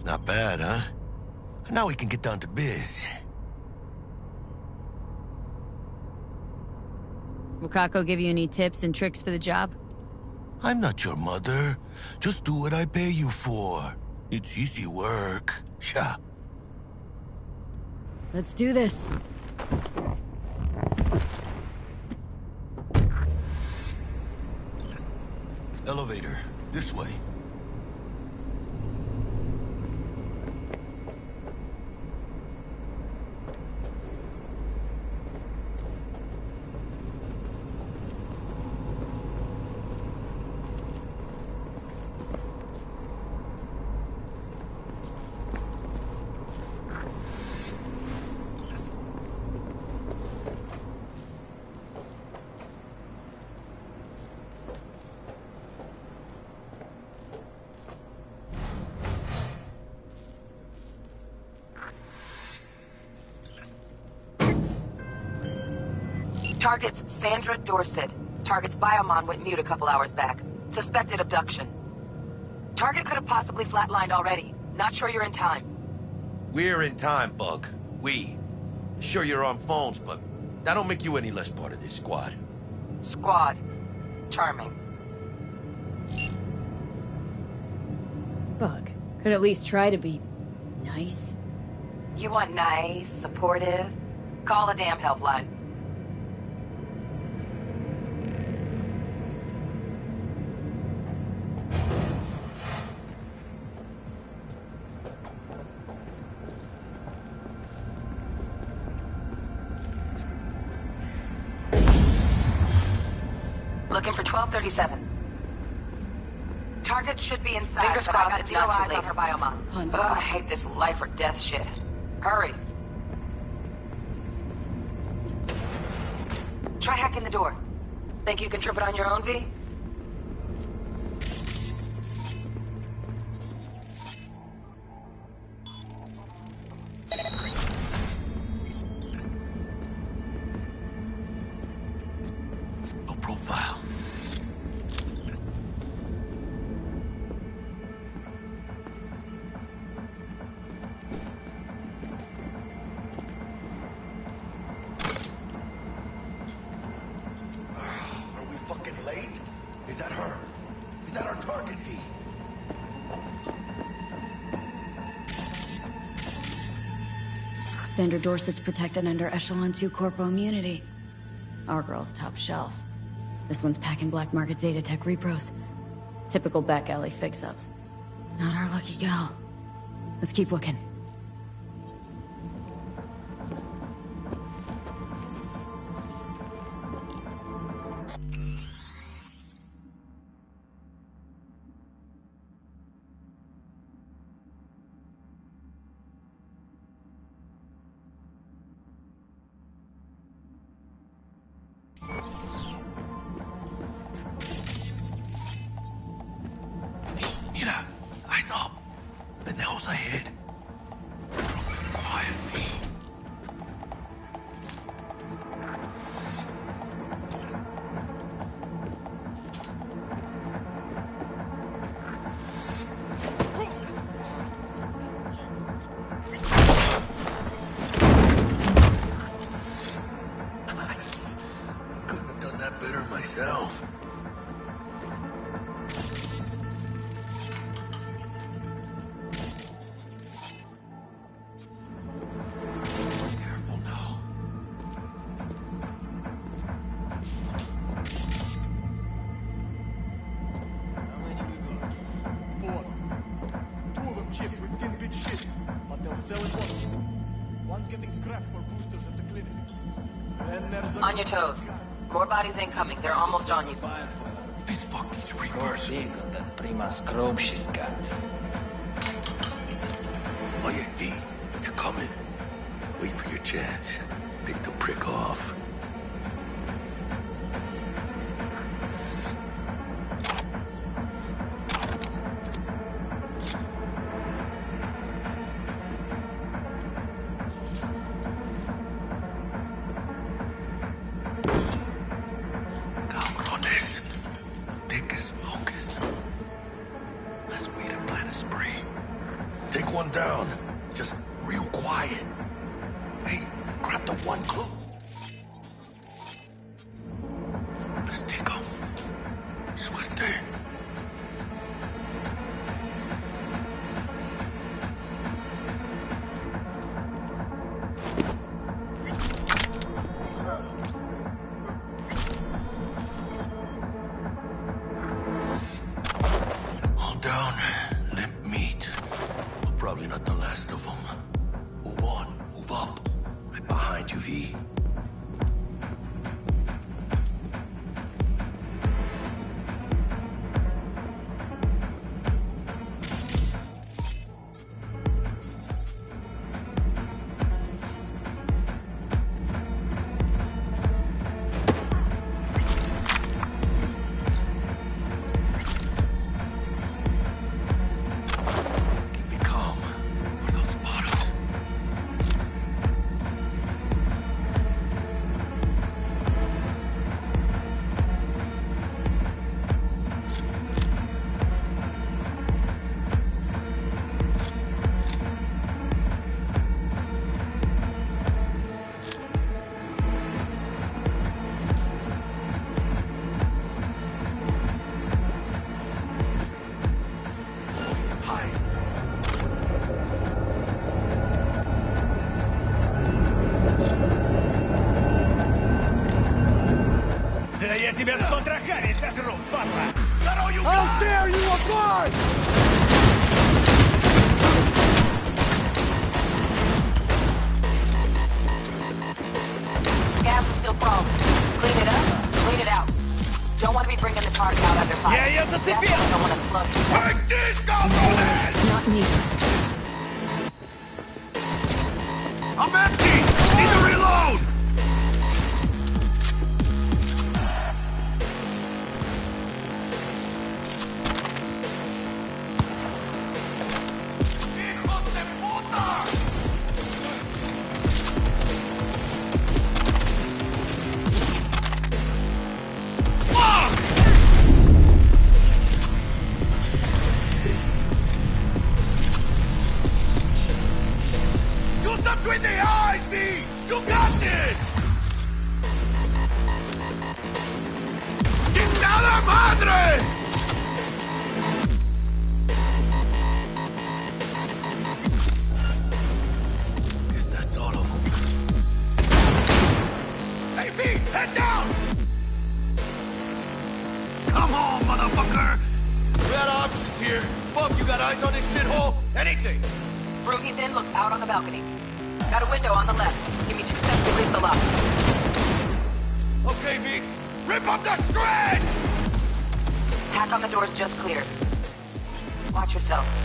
Not bad, huh? Now we can get down to biz. Wakako give you any tips and tricks for the job? I'm not your mother. Just do what I pay you for. It's easy work. Yeah. Let's do this. Elevator. This way. Target's Sandra Dorset. Target's biomon went mute a couple hours back. Suspected abduction. Target could have possibly flatlined already. Not sure you're in time. We're in time, Bug. We. Sure you're on phones, but that don't make you any less part of this squad. Squad. Charming. Bug. Could at least try to be nice. You want nice, supportive? Call a damn helpline. Looking for 1237. Target should be inside. Fingers crossed it's not too late. On her biomon. Oh, I hate this life or death shit. Hurry. Try hacking the door. Think you can trip it on your own, V? No profile. Are we fucking late? Is that her? Is that our target, V? Sandra Dorset's protected under Echelon 2 Corpo immunity. Our girl's top shelf. This one's packing black market Zeta Tech repros. Typical back alley fix-ups. Not our lucky gal. Let's keep looking. myself. Careful now. How many we got? 4. 2 of them chipped with 10-bit shit, but they'll sell it once. One's getting scrapped for boosters at the clinic. Then there's the... On your toes. More bodies incoming. They're almost on you. This fucking Reapers. Big on that prima scrobe she's got. Oh yeah, V, they're coming. Wait for your chance. Pick the prick off. Cabrones. Thick as locusts. Let's wait and plan a spree. Take one down. Just real quiet. Hey, grab the one clue. Let's take him. Suerte. All down. Limp meat. But probably not the last of them. Move on. Move up. Right behind you, V. Keep me calm, or they'll spot us. Да я тебя с потрохами сожру, падла! How dare you apply! Gas is still prone. Clean it up, clean it out. Don't want to be bringing the target out under fire. Я ее зацепил! Definitely don't want to slow you down. Take this, cabrones! Not me. I'm empty! Need to reload! ¡Hijos de puta! Fuck! Just up between the eyes, V! You got this! ¡Chingada madre! Guess that's all of them. Hey, V! Head down! Come on, motherfucker! We got options here. Buck, you got eyes on this shithole? Anything? Room he's in looks out on the balcony. Got a window on the left. Give me 2 seconds to raise the lock. Okay, V. Rip up the shred! Hack on the door's just cleared. Watch yourselves.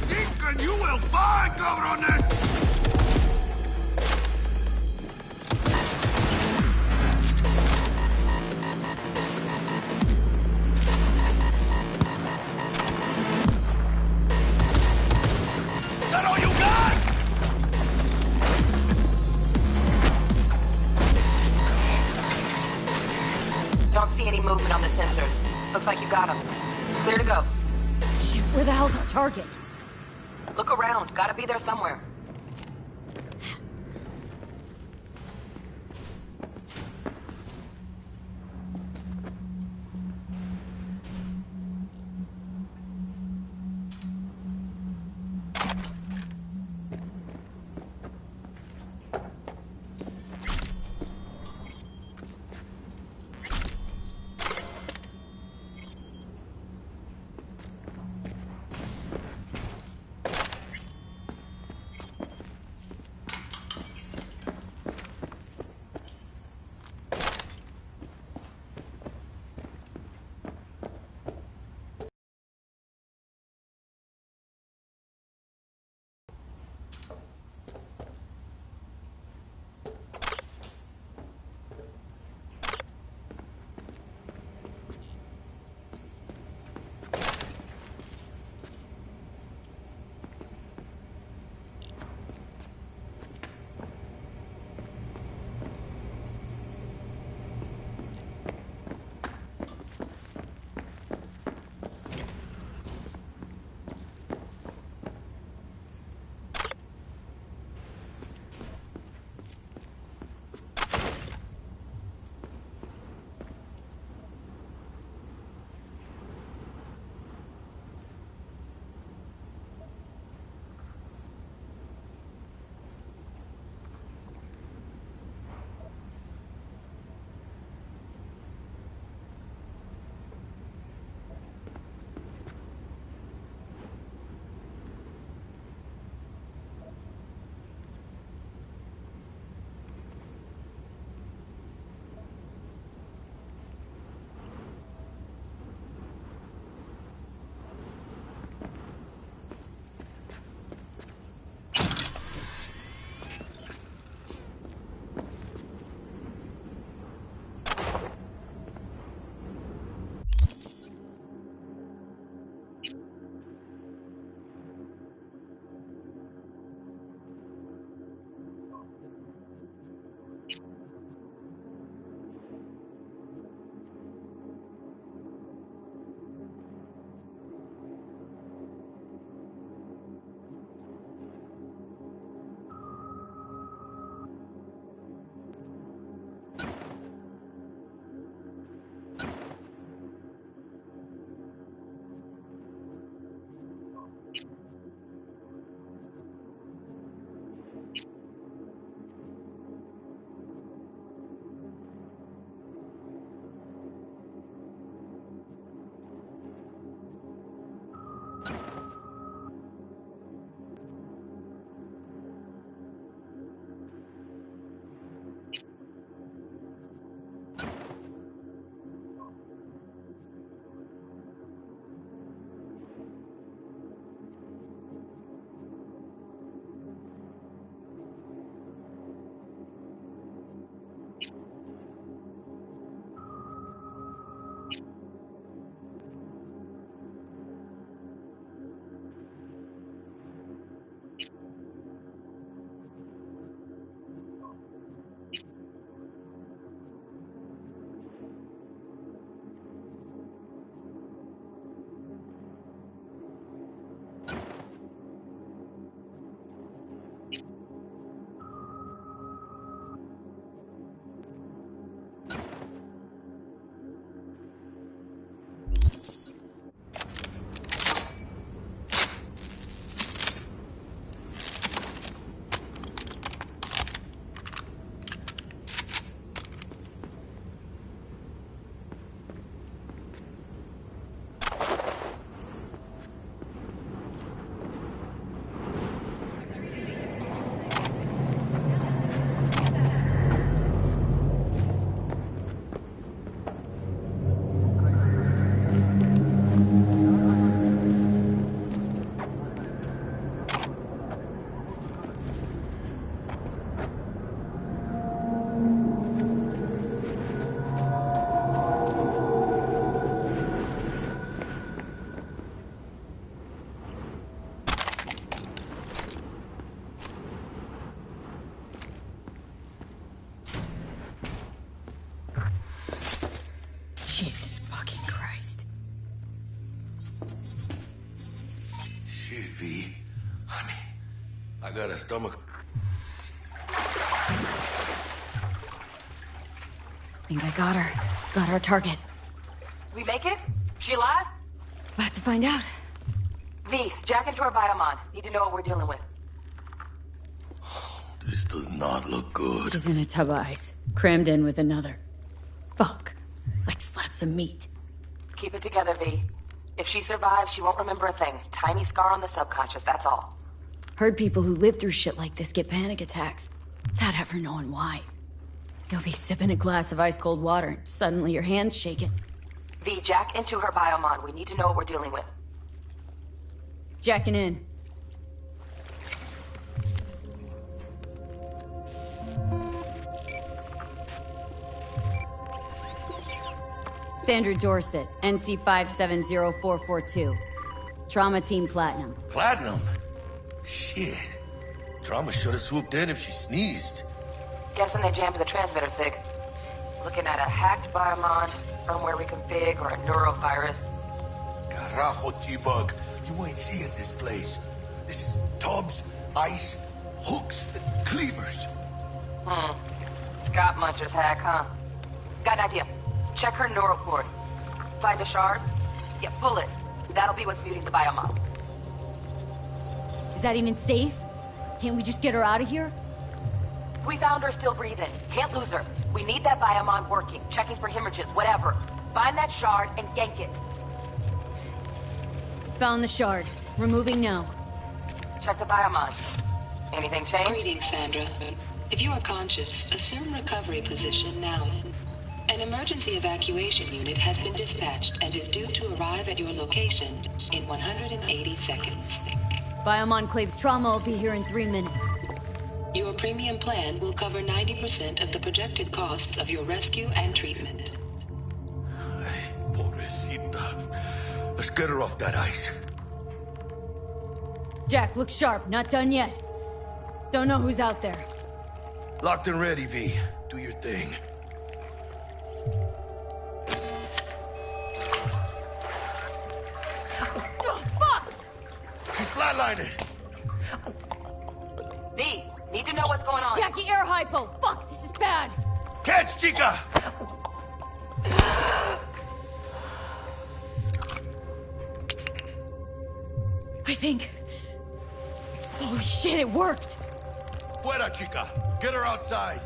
Think you will find, cabrones! That all you on the sensors. Looks like you got them. Clear to go. Shit, where the hell's our target? Look around. Gotta be there somewhere. Shit, V. I mean, I got a stomach. Think I got her. Got our target. We make it? She alive? About to find out. V, jack into her biomon. Need to know what we're dealing with. This does not look good. She's in a tub of ice, crammed in with another. Fuck. Like slabs of meat. Keep it together, V. If she survives, she won't remember a thing. Tiny scar on the subconscious, that's all. Heard people who live through shit like this get panic attacks, without ever knowing why. You'll be sipping a glass of ice-cold water, and suddenly your hand's shaking. V, jack into her biomon. We need to know what we're dealing with. Jacking in. Sandra Dorset, NC 570442. Trauma Team Platinum. Platinum? Shit. Trauma should have swooped in if she sneezed. Guessing they jammed the transmitter, Sig. Looking at a hacked biomon, firmware reconfig, or a neurovirus. Carajo, T-Bug. You ain't seeing this place. This is tubs, ice, hooks, and cleavers. Scott Muncher's hack, huh? Got an idea. Check her neural cord. Find a shard? Yeah, pull it. That'll be what's muting the biomon. Is that even safe? Can't we just get her out of here? We found her still breathing. Can't lose her. We need that biomon working, checking for hemorrhages, whatever. Find that shard and yank it. Found the shard. Removing now. Check the biomon. Anything change? Greetings, Sandra. If you are conscious, assume recovery position now. An emergency evacuation unit has been dispatched and is due to arrive at your location in 180 seconds. Biomon claims trauma will be here in 3 minutes. Your premium plan will cover 90% of the projected costs of your rescue and treatment. Pobrecita. Let's get her off that ice. Jack, look sharp. Not done yet. Don't know who's out there. Locked and ready, V. Do your thing. Fuck! She's flatlining. V, need to know what's going on. Jackie, air hypo. Fuck, this is bad. Catch, chica! I think... Holy shit, it worked! Fuera, chica! Get her outside!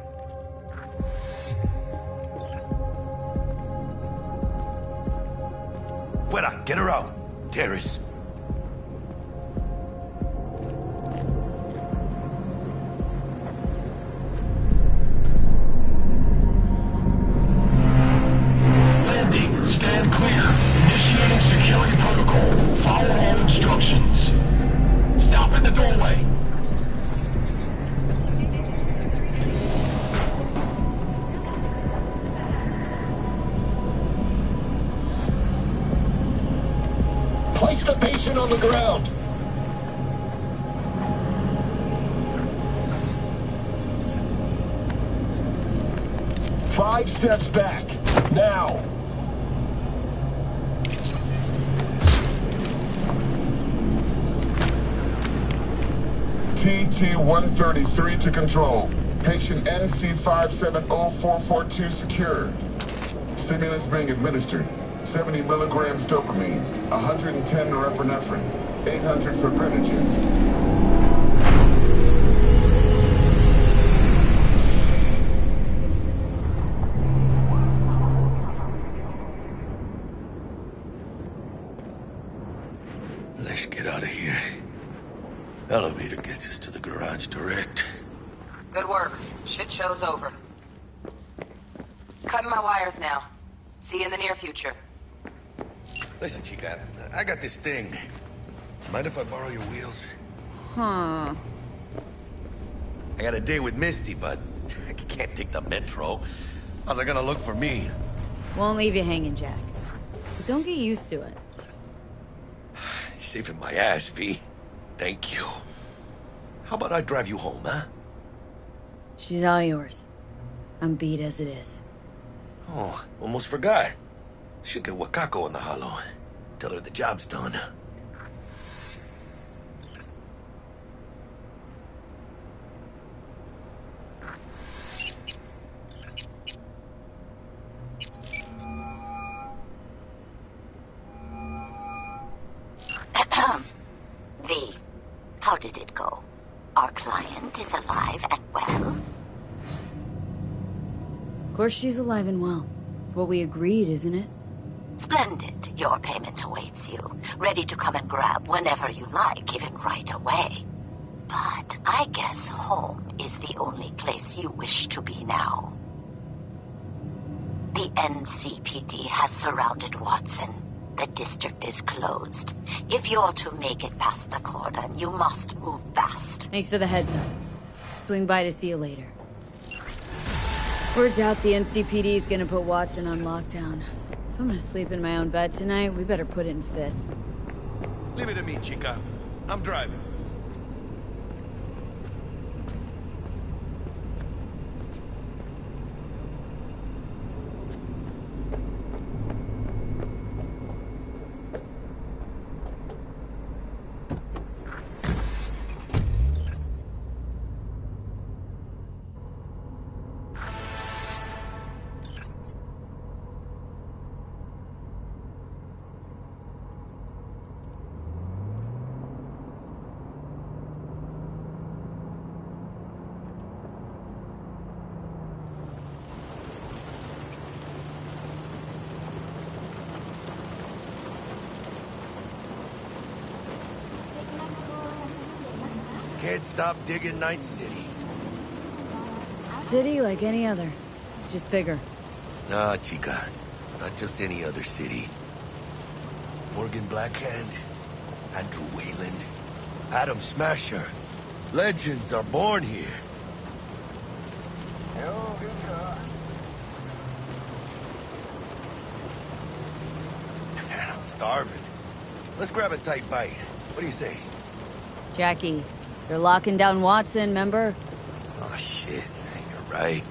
Fuera! Get her out! Terrace! Landing. Stand clear. Initiating security protocol. Follow all instructions. Stop in the doorway. Place the patient on the ground. Five steps back. Now. TT-133 to control. Patient NC570442 secured. Stimulants being administered. 70 milligrams dopamine, 110 norepinephrine, 800 fibrinogen. Let's get out of here. Elevator gets us to the garage direct. Good work. Shit show's over. Cutting my wires now. See you in the near future. Listen, chica, I got this thing. Mind if I borrow your wheels? Huh. I got a date with Misty, but I can't take the metro. How's it gonna look for me? Won't leave you hanging, Jack. But don't get used to it. You're saving my ass, V. Thank you. How about I drive you home, huh? She's all yours. I'm beat as it is. Oh, almost forgot. Should get Wakako in the hollow. Tell her the job's done. How did it go? Our client is alive and well? Of course she's alive and well. It's what we agreed, isn't it? Splendid. Your payment awaits you, ready to come and grab whenever you like, even right away. But I guess home is the only place you wish to be now. The NCPD has surrounded Watson. The district is closed. If you're to make it past the cordon, you must move fast. Thanks for the heads up. Swing by to see you later. Word's out the NCPD is gonna put Watson on lockdown. If I'm gonna sleep in my own bed tonight, we better put it in 5th. Leave it to me, chica. I'm driving. Can't stop digging Night City. City like any other, just bigger. Nah, chica. Not just any other city. Morgan Blackhand, Andrew Wayland, Adam Smasher. Legends are born here. I'm starving. Let's grab a tight bite. What do you say? Jackie, they're locking down Watson, remember? Oh, shit. You're right.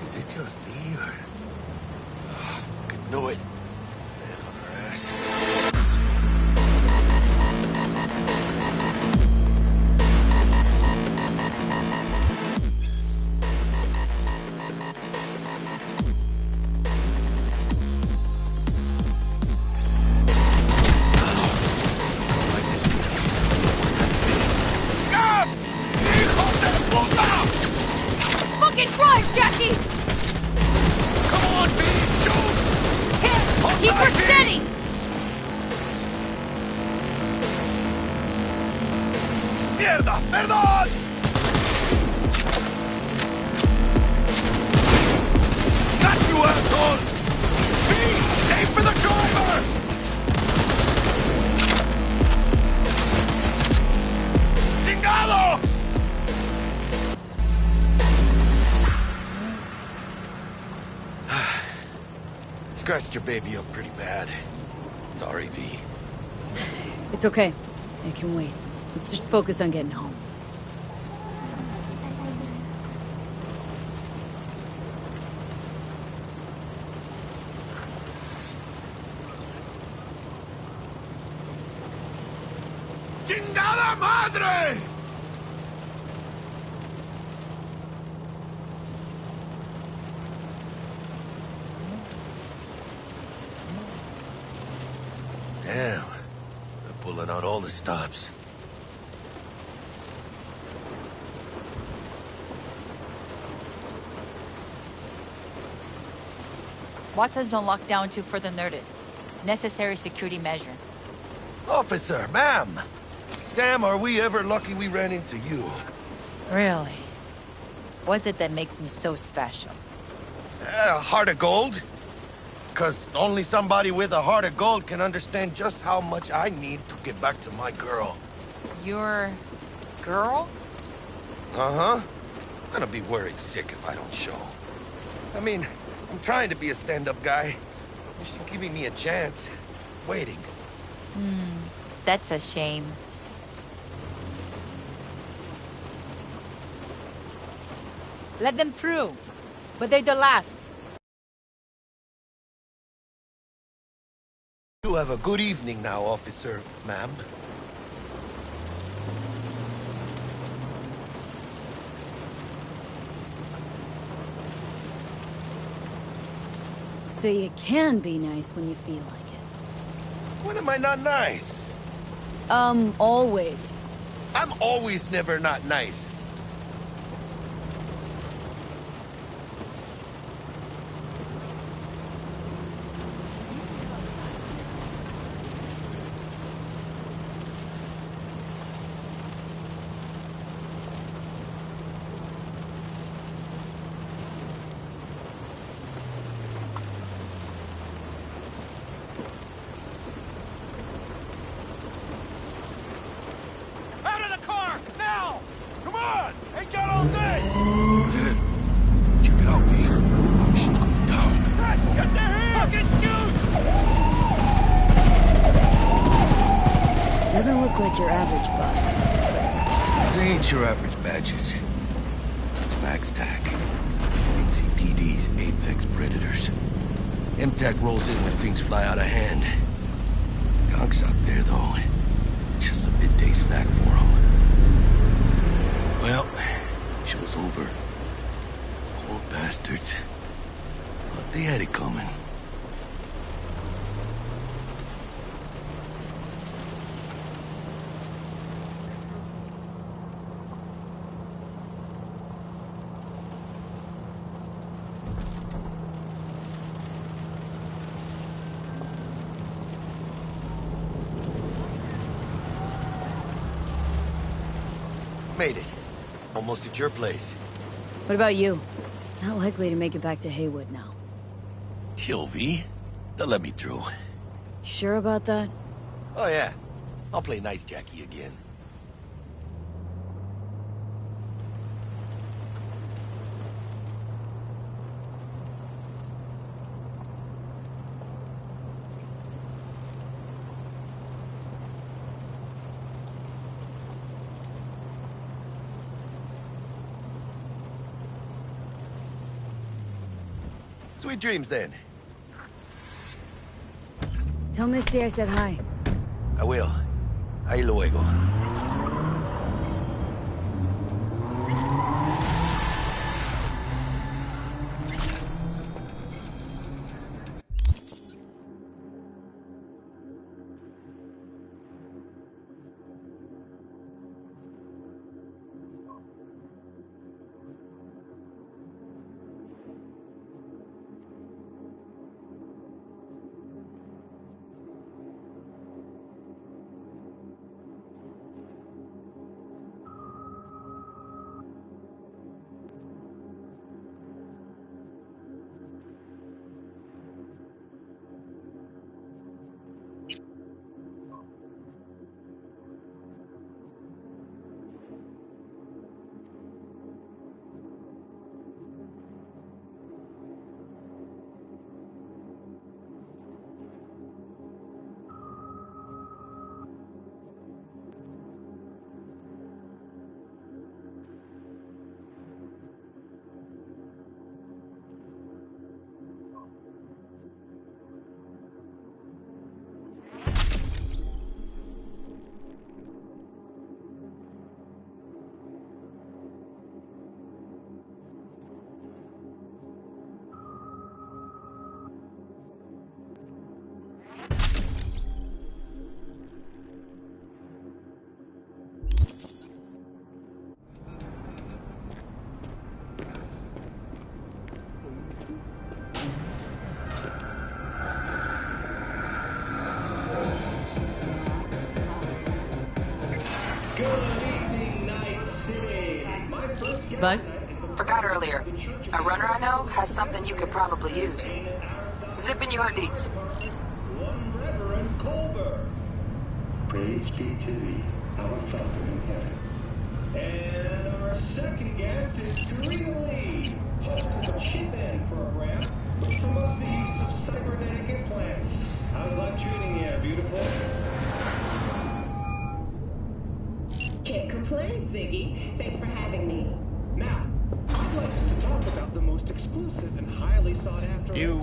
Is it just me, or... Oh, I fucking knew it. Man on her ass. Fucking drive, Jackie! Come on, B! Shoot! Hit! Keep her steady! ¡Mierda! ¡Perdón! Got you, asshole! B! Aim for the driver! ¡Chingado! Scratched your baby up pretty bad. Sorry, V. It's okay. I can wait. Let's just focus on getting home. ¡Chingada madre! Damn. They're pulling out all the stops. Watson's on lockdown to further notice. Necessary security measure. Officer, ma'am! Damn, are we ever lucky we ran into you. Really? What's it that makes me so special? Heart of gold? Because only somebody with a heart of gold can understand just how much I need to get back to my girl. Your... girl? Uh-huh. I'm gonna be worried sick if I don't show. I mean, I'm trying to be a stand-up guy. You're giving me a chance. Waiting. That's a shame. Let them through. But they're the last. You have a good evening now, officer, ma'am. So you can be nice when you feel like it. When am I not nice? Always. I'm always never not nice. Out of the car! Now! Come on! Ain't got all day! Check it out, V. Shit's going down. Guys, get their hands! Fucking shoot! Doesn't look like your average bust. These ain't your average badges. It's MaxTac. NCPD's apex predators. MTAC rolls in when things fly out of hand. Gonks out there, though. Just a midday snack for them. Well, show's over. Poor bastards. Thought they had it coming. Made it. Almost at your place. What about you? Not likely to make it back to Haywood now. Chill, V. They'll let me through. Sure about that? Oh, yeah. I'll play nice Jackie again. Sweet dreams, then. Tell Misty I said hi. I will. Ahí luego. Bud? Forgot earlier. A runner I know has something you could probably use. Zip in your deets. Praise be to thee, our Father in heaven. And our second guest is Karina Lee, host of the Chip In program, which promotes the use of cybernetic implants. How's life treating you, beautiful? Can't complain, Ziggy. Thanks for having me. Now, I'd like us to talk about the most exclusive and highly sought after... You,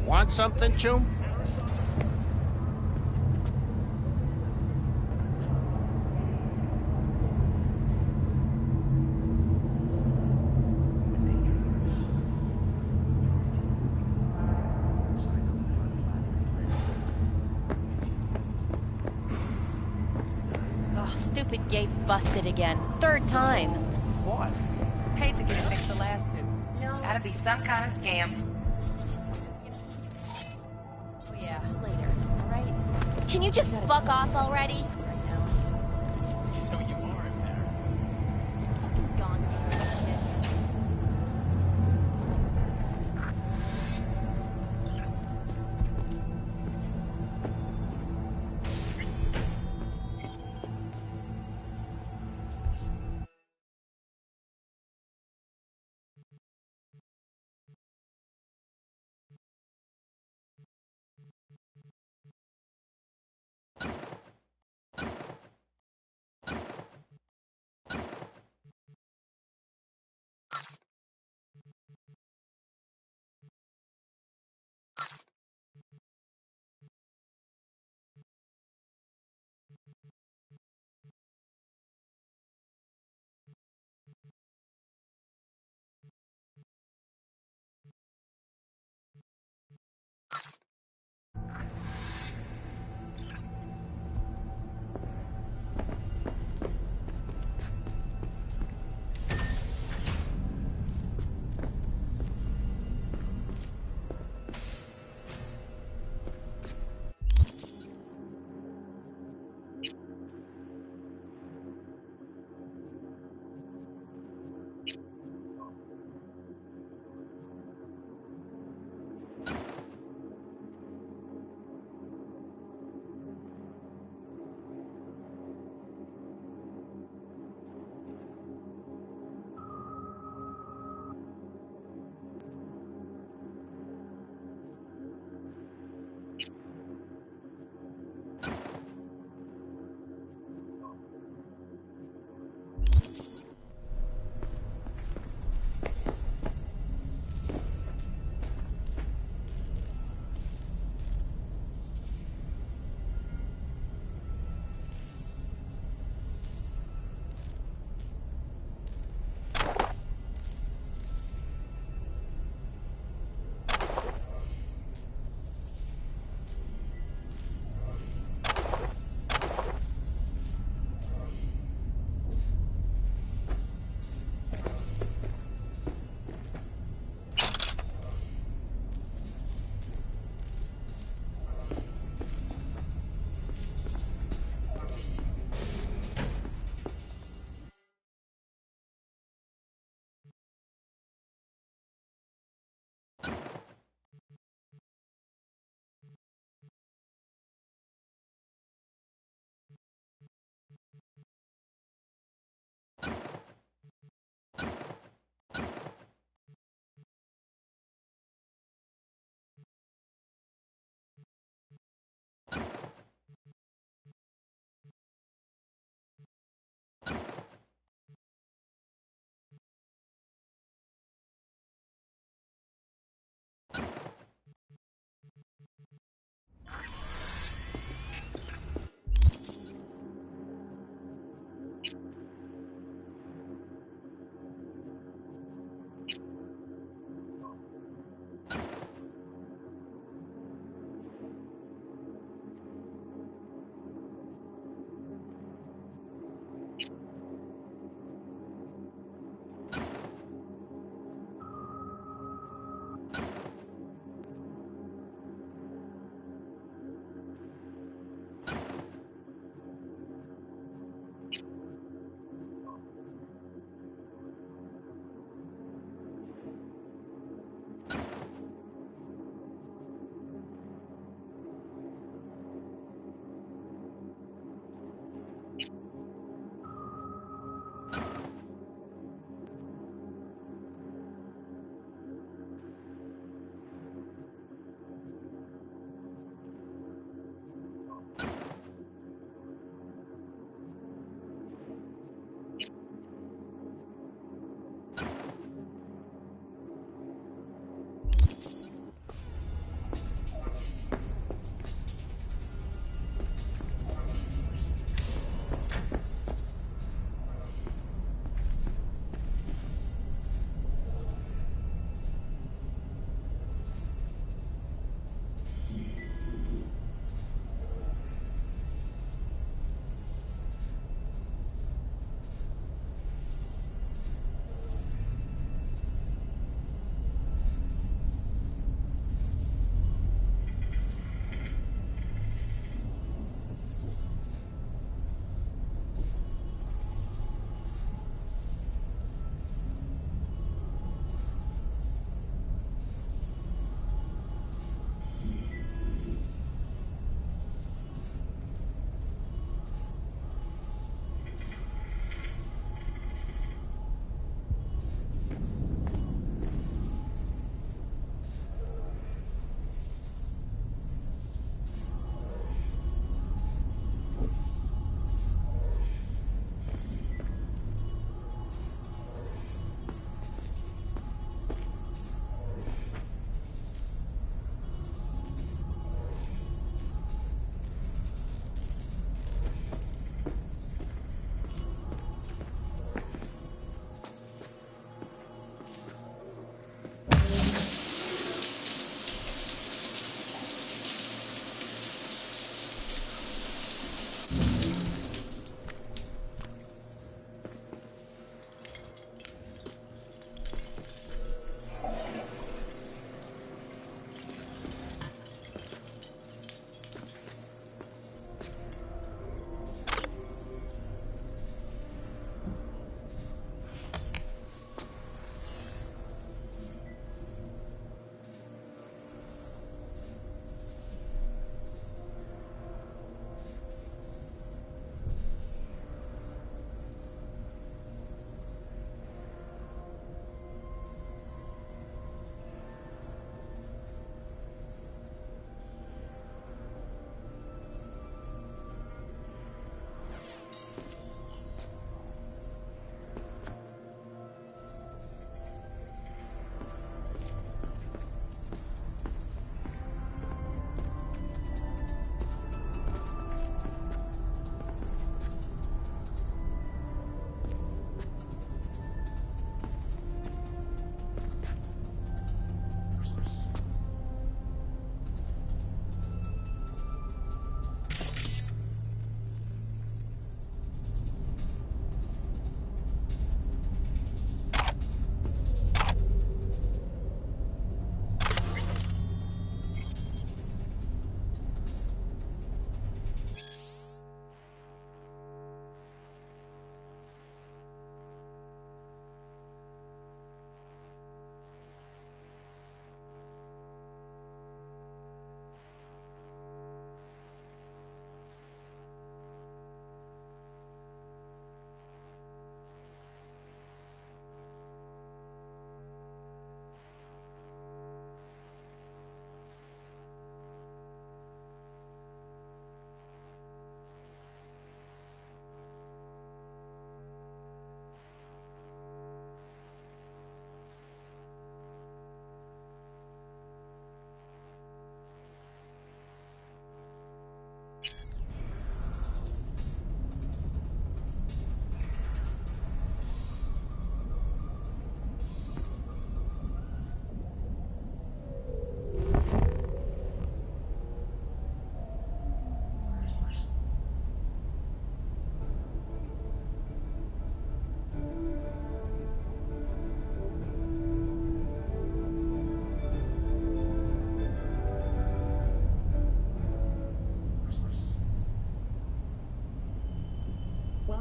want something, Choom? stupid gate's busted again. Third time. What? Paid to get it fixed the last two. Gotta be some kind of scam. Yeah, later. All right? Can you just fuck off already? Right now. So you are embarrassed. Fucking gone piece of shit.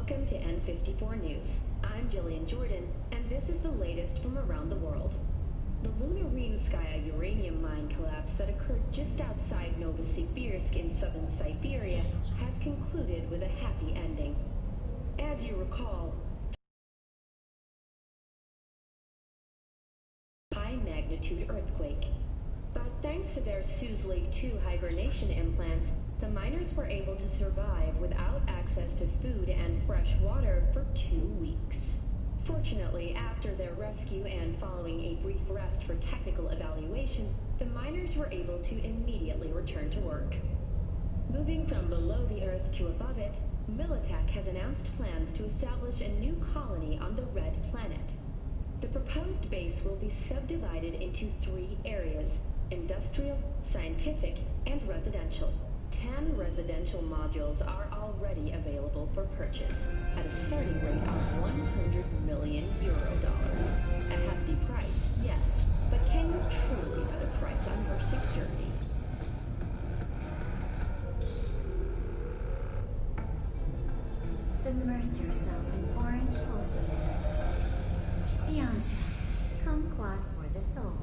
Welcome to N54 News. I'm Jillian Jordan, and this is the latest from around the world. The Lunarinskaya uranium mine collapse that occurred just outside Novosibirsk in southern Siberia has concluded with a happy ending. As you recall, high-magnitude earthquake. But thanks to their Suze Lake 2 hibernation implants, the miners were able to survive without access to food and fresh water for 2 weeks. Fortunately, after their rescue and following a brief rest for technical evaluation, the miners were able to immediately return to work. Moving from below the Earth to above it, Militech has announced plans to establish a new colony on the Red Planet. The proposed base will be subdivided into 3 areas: industrial, scientific, and residential. 10 residential modules are already available for purchase at a starting rate of 100 million euro dollars. A hefty price, yes, but can you truly put a price on your security? Submerge yourself in orange wholesomeness. Tiancha, kumquat for the soul.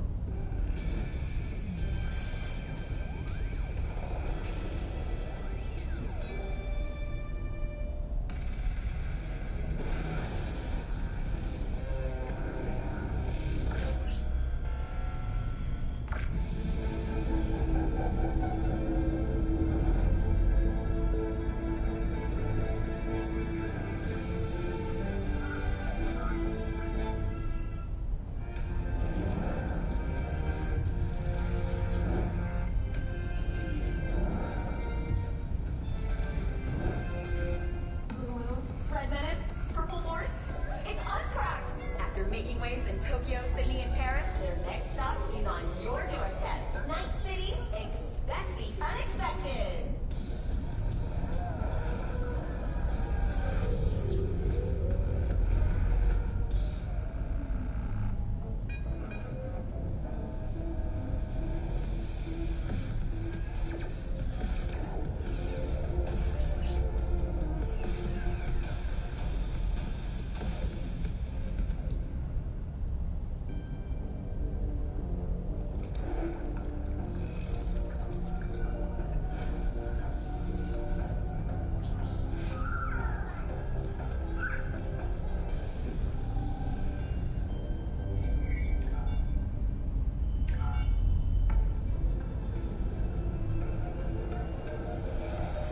Making waves in Tokyo, Sydney, and Paris, their next stop is on your doorstep. Night City, expect the unexpected.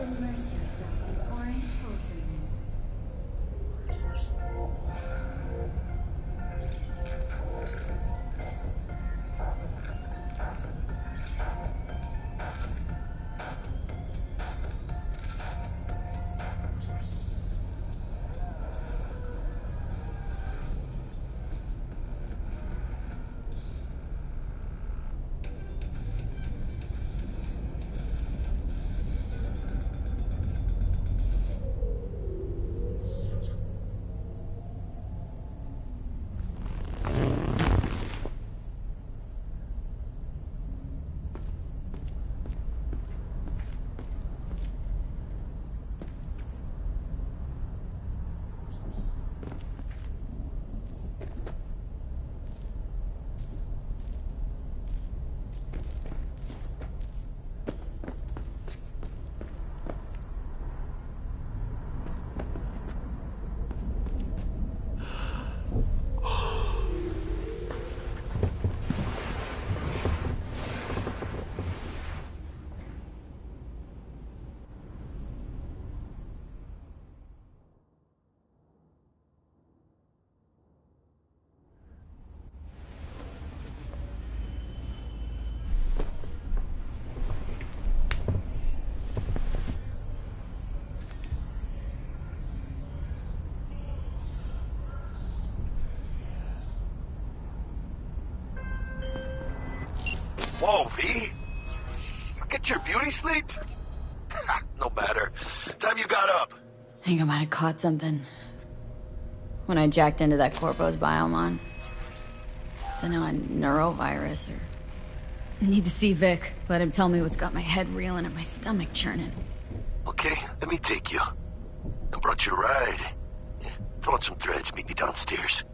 Immerse yourself in orange wholesomeness. Whoa, V? You get your beauty sleep? No matter. Time you got up. I think I might have caught something when I jacked into that Corpo's biomon. Don't know, a neurovirus or... Need to see Vic. Let him tell me what's got my head reeling and my stomach churning. Okay, let me take you. I brought you a ride. Throw on some threads, meet me downstairs.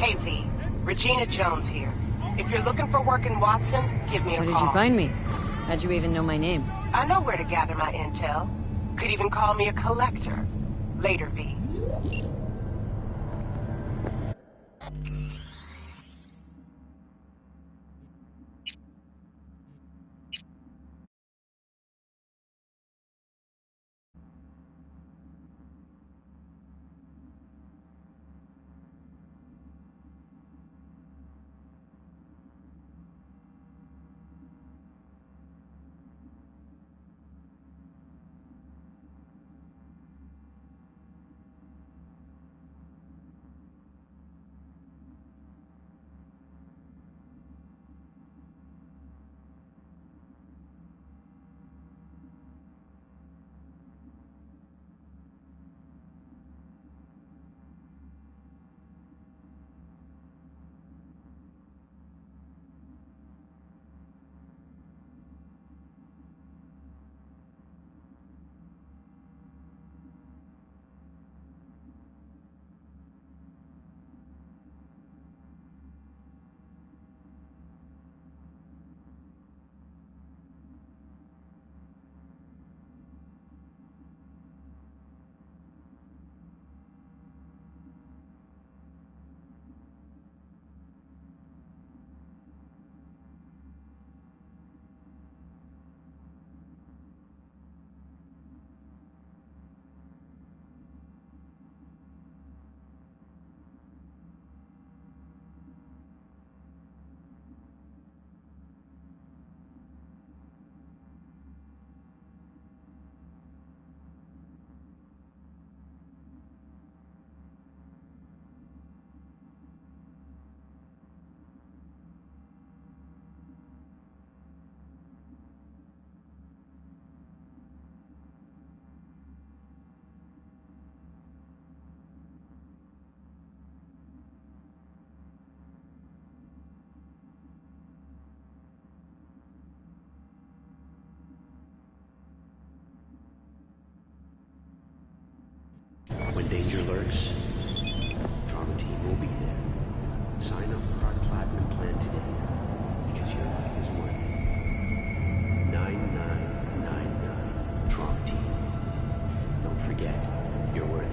Hey, V. Regina Jones here. If you're looking for work in Watson, give me a call. Where did you find me? How'd you even know my name? I know where to gather my intel. Could even call me a collector. Later, V. When danger lurks, Trauma Team will be there. Sign up for our Platinum plan today, because your life is worth it. 9999 Trauma Team. Don't forget, you're worth it.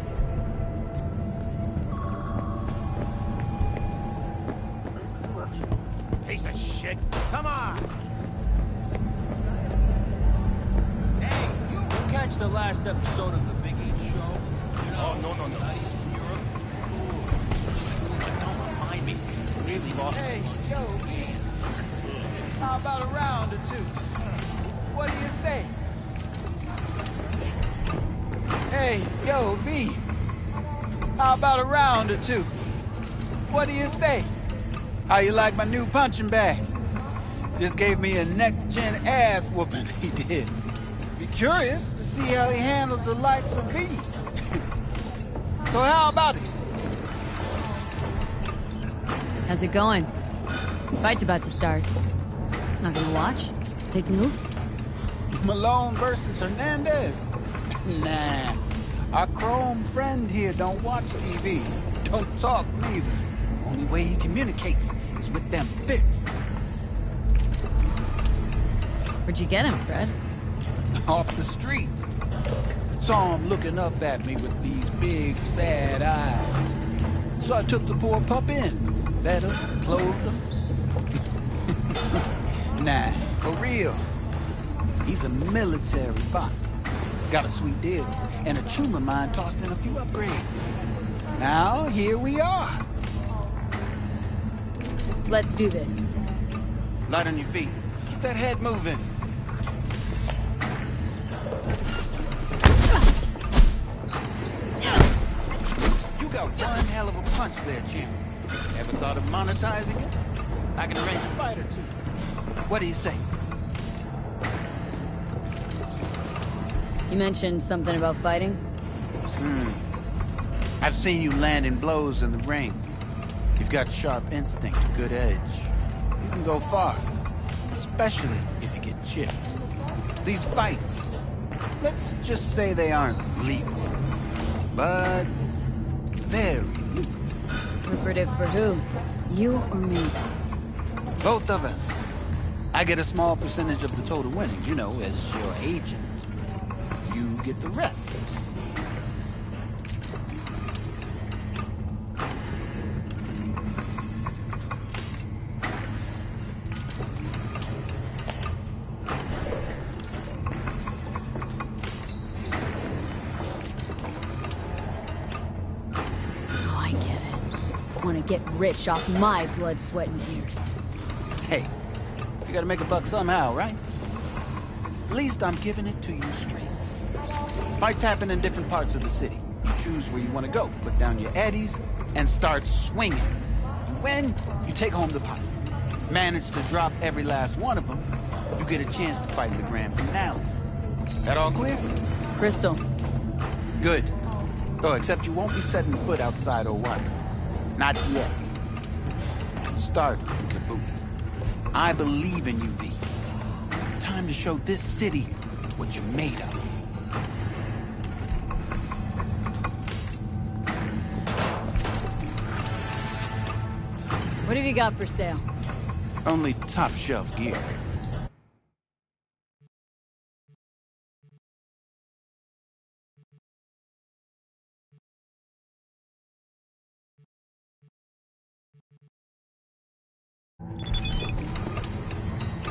Piece of shit. Come on! Hey, you catch the last episode of the Big Eat Show? You know, no. Buddies from Europe? Don't remind me. Really lost Hey, yo, V. How about a round or two? What do you say? Hey, yo, V. How about a round or two? What do you say? How you like my new punching bag? Just gave me a next-gen ass whooping, he did. Be curious to see how he handles the likes of V. So how about it? How's it going? Fight's about to start. Not gonna watch? Take notes? Malone versus Hernandez? Nah. Our Chrome friend here don't watch TV. Don't talk neither. Only way he communicates is with them fists. Where'd you get him, Fred? Off the street. Saw him looking up at me with these big, sad eyes. So I took the poor pup in. Fed him, clothed him. Nah, for real. He's a military bot. Got a sweet deal, and a chum of mine tossed in a few upgrades. Now, here we are. Let's do this. Light on your feet. Keep that head moving. You got one hell of a punch there, champ. Ever thought of monetizing it? I can arrange a fight or two. What do you say? You mentioned something about fighting? I've seen you landing blows in the ring. You've got sharp instinct, good edge. You can go far, especially if you get chipped. These fights, let's just say they aren't lethal, but very lucrative. Lucrative for who? You or me? Both of us. I get a small percentage of the total winnings, you know, as your agent. You get the rest. Get rich off my blood, sweat, and tears. Hey, you gotta make a buck somehow, right? At least I'm giving it to you straight. Fights happen in different parts of the city. You choose where you want to go, put down your eddies, and start swinging. You win, you take home the pot. Manage to drop every last one of them, you get a chance to fight in the grand finale. That all clear? Crystal. Good. Oh, except you won't be setting foot outside or what? Not yet. Start, Kabuki. I believe in you, V. Time to show this city what you're made of. What have you got for sale? Only top shelf gear.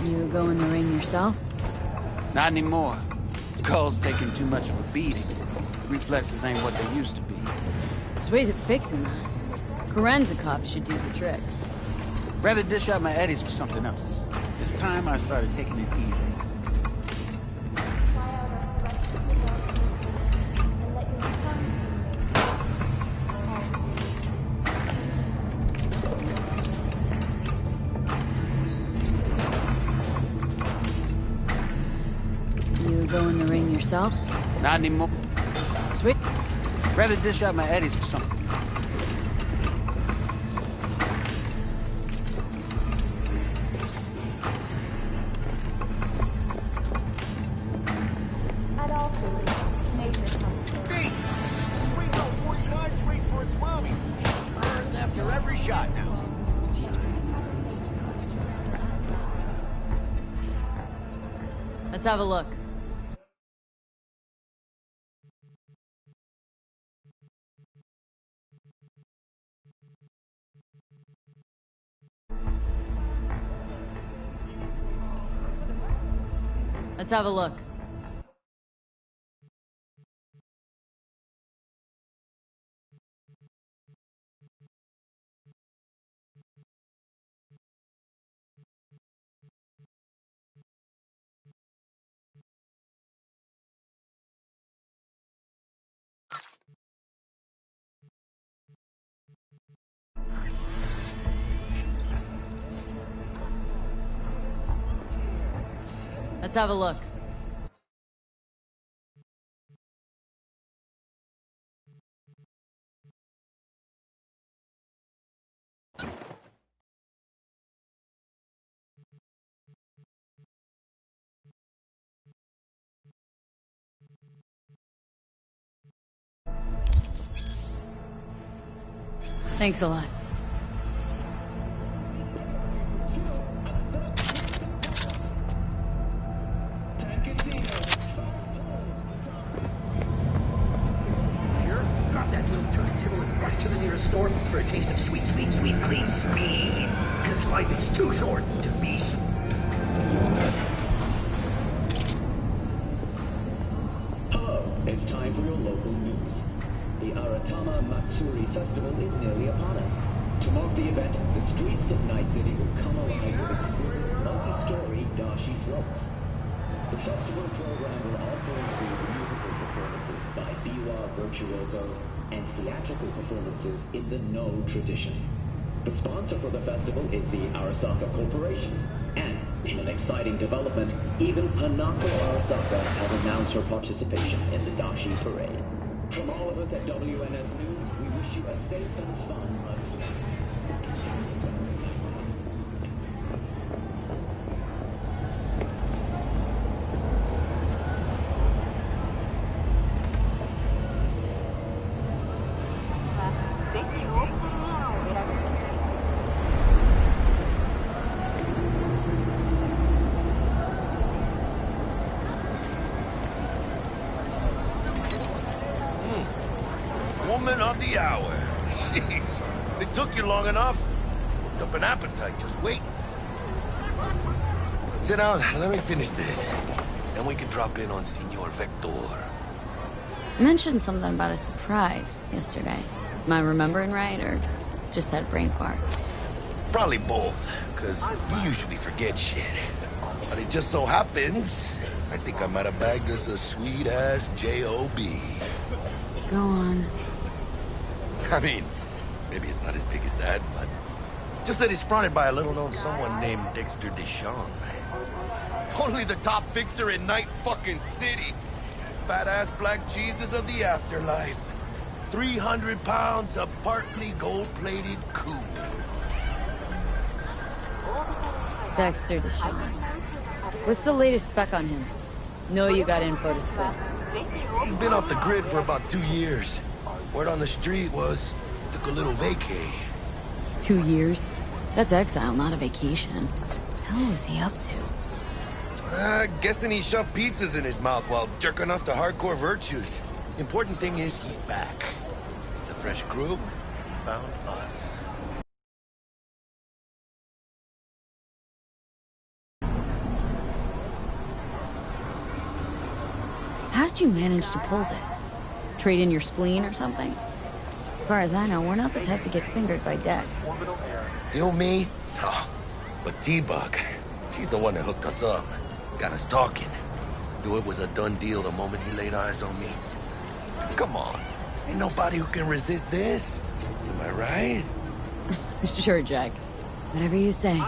You go in the ring yourself? Not anymore. Skull's taking too much of a beating. Reflexes ain't what they used to be. There's ways of fixing that. Korenzakov should do the trick. Rather dish out my eddies for something else. It's time I started taking it easy. Go in the ring yourself? Not anymore. Sweet. Rather dish out my eddies for something. At all, nature comes first. shot now. Let's have a look. Let's have a look. Let's have a look. Thanks a lot. Drop that little turntable and rush to the nearest store for a taste of sweet, sweet, sweet, clean speed. Because life is too short to be sweet. Hello, it's time for your local news. The Aratama Matsuri Festival is nearly upon us. To mark the event, the streets of Night City will come alive with exquisite multi-story dashi floats. The festival program will also include musical performances by biwa virtuosos and theatrical performances in the No tradition. The sponsor for the festival is the Arasaka Corporation. And, in an exciting development, even Hanako Arasaka has announced her participation in the Dashi Parade. From all of us at WNS News, we wish you a safe and fun Matsuri. Woman of the hour. Jeez. It took you long enough. Worked up an appetite just waiting. Sit down, let me finish this. Then we can drop in on Senor Vector. You mentioned something about a surprise yesterday. Am I remembering right, or just had a brain fart? Probably both, because you usually forget shit. But it just so happens, I think I might have bagged us a sweet-ass J.O.B. Go on. I mean, maybe it's not as big as that, but just that he's fronted by a little-known someone named Dexter Deshawn. Only the top fixer in Night fucking City. Fat-ass black Jesus of the afterlife. 300 pounds of partly gold-plated cool. Dexter Deshawn. What's the latest spec on him? Know you got info to spell. He's been off the grid for about 2 years. Word on the street was he took a little vacay. 2 years? That's exile, not a vacation. Hell was he up to? Guessing he shoved pizzas in his mouth while jerking off to hardcore virtues. Important thing is he's back. It's a fresh crew. He found us. How did you manage to pull this? Trade in your spleen or something? As far as I know, we're not the type to get fingered by Dex. You, me? Oh, but T-Bug, she's the one that hooked us up. Got us talking. Knew it was a done deal the moment he laid eyes on me. 'Cause come on, ain't nobody who can resist this. Am I right? Sure, Jack. Whatever you say.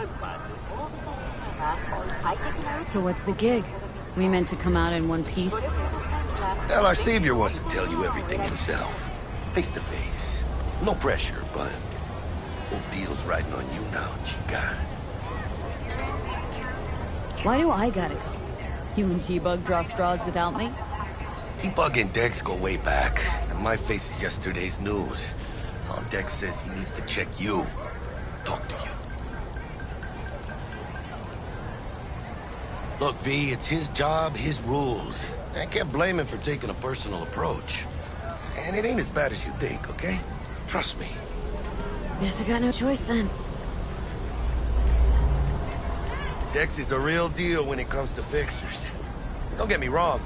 So what's the gig? We meant to come out in one piece? Hell, our savior wants to tell you everything himself. Face to face. No pressure, but whole deal's riding on you now, chica. Why do I gotta go? You and T-Bug draw straws without me? T-Bug and Dex go way back, and my face is yesterday's news. Now Dex says he needs to check you. talk to you. Look, V, it's his job, his rules. I can't blame him for taking a personal approach. And it ain't as bad as you think, okay? Trust me. Guess I got no choice then. Dex is a real deal when it comes to fixers. Don't get me wrong.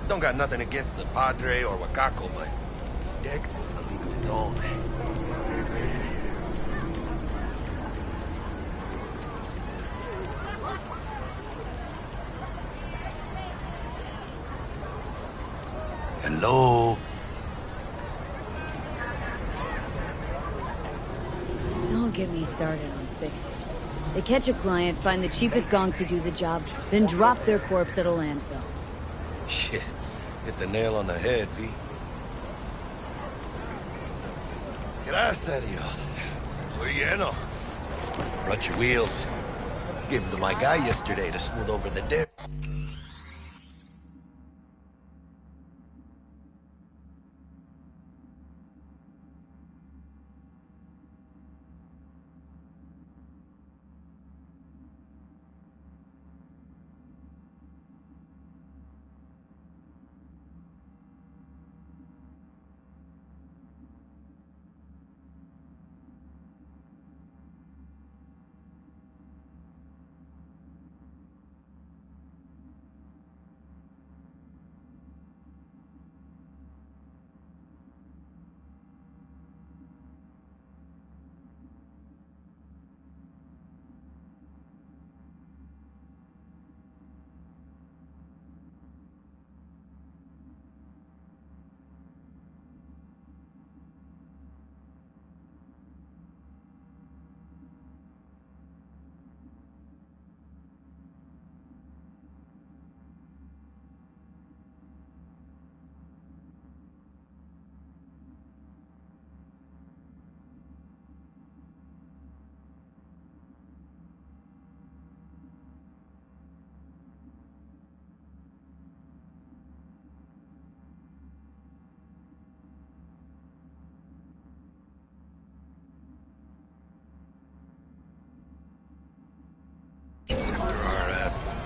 Don't got nothing against the Padre or Wakako, but Dex is in a league of his own. Hello? Don't get me started on fixers. They catch a client, find the cheapest gonk to do the job, then drop their corpse at a landfill. Shit. Hit the nail on the head, V. Gracias a Dios. Muy lleno. Brought your wheels. Gave them to my guy yesterday to smooth over the dip.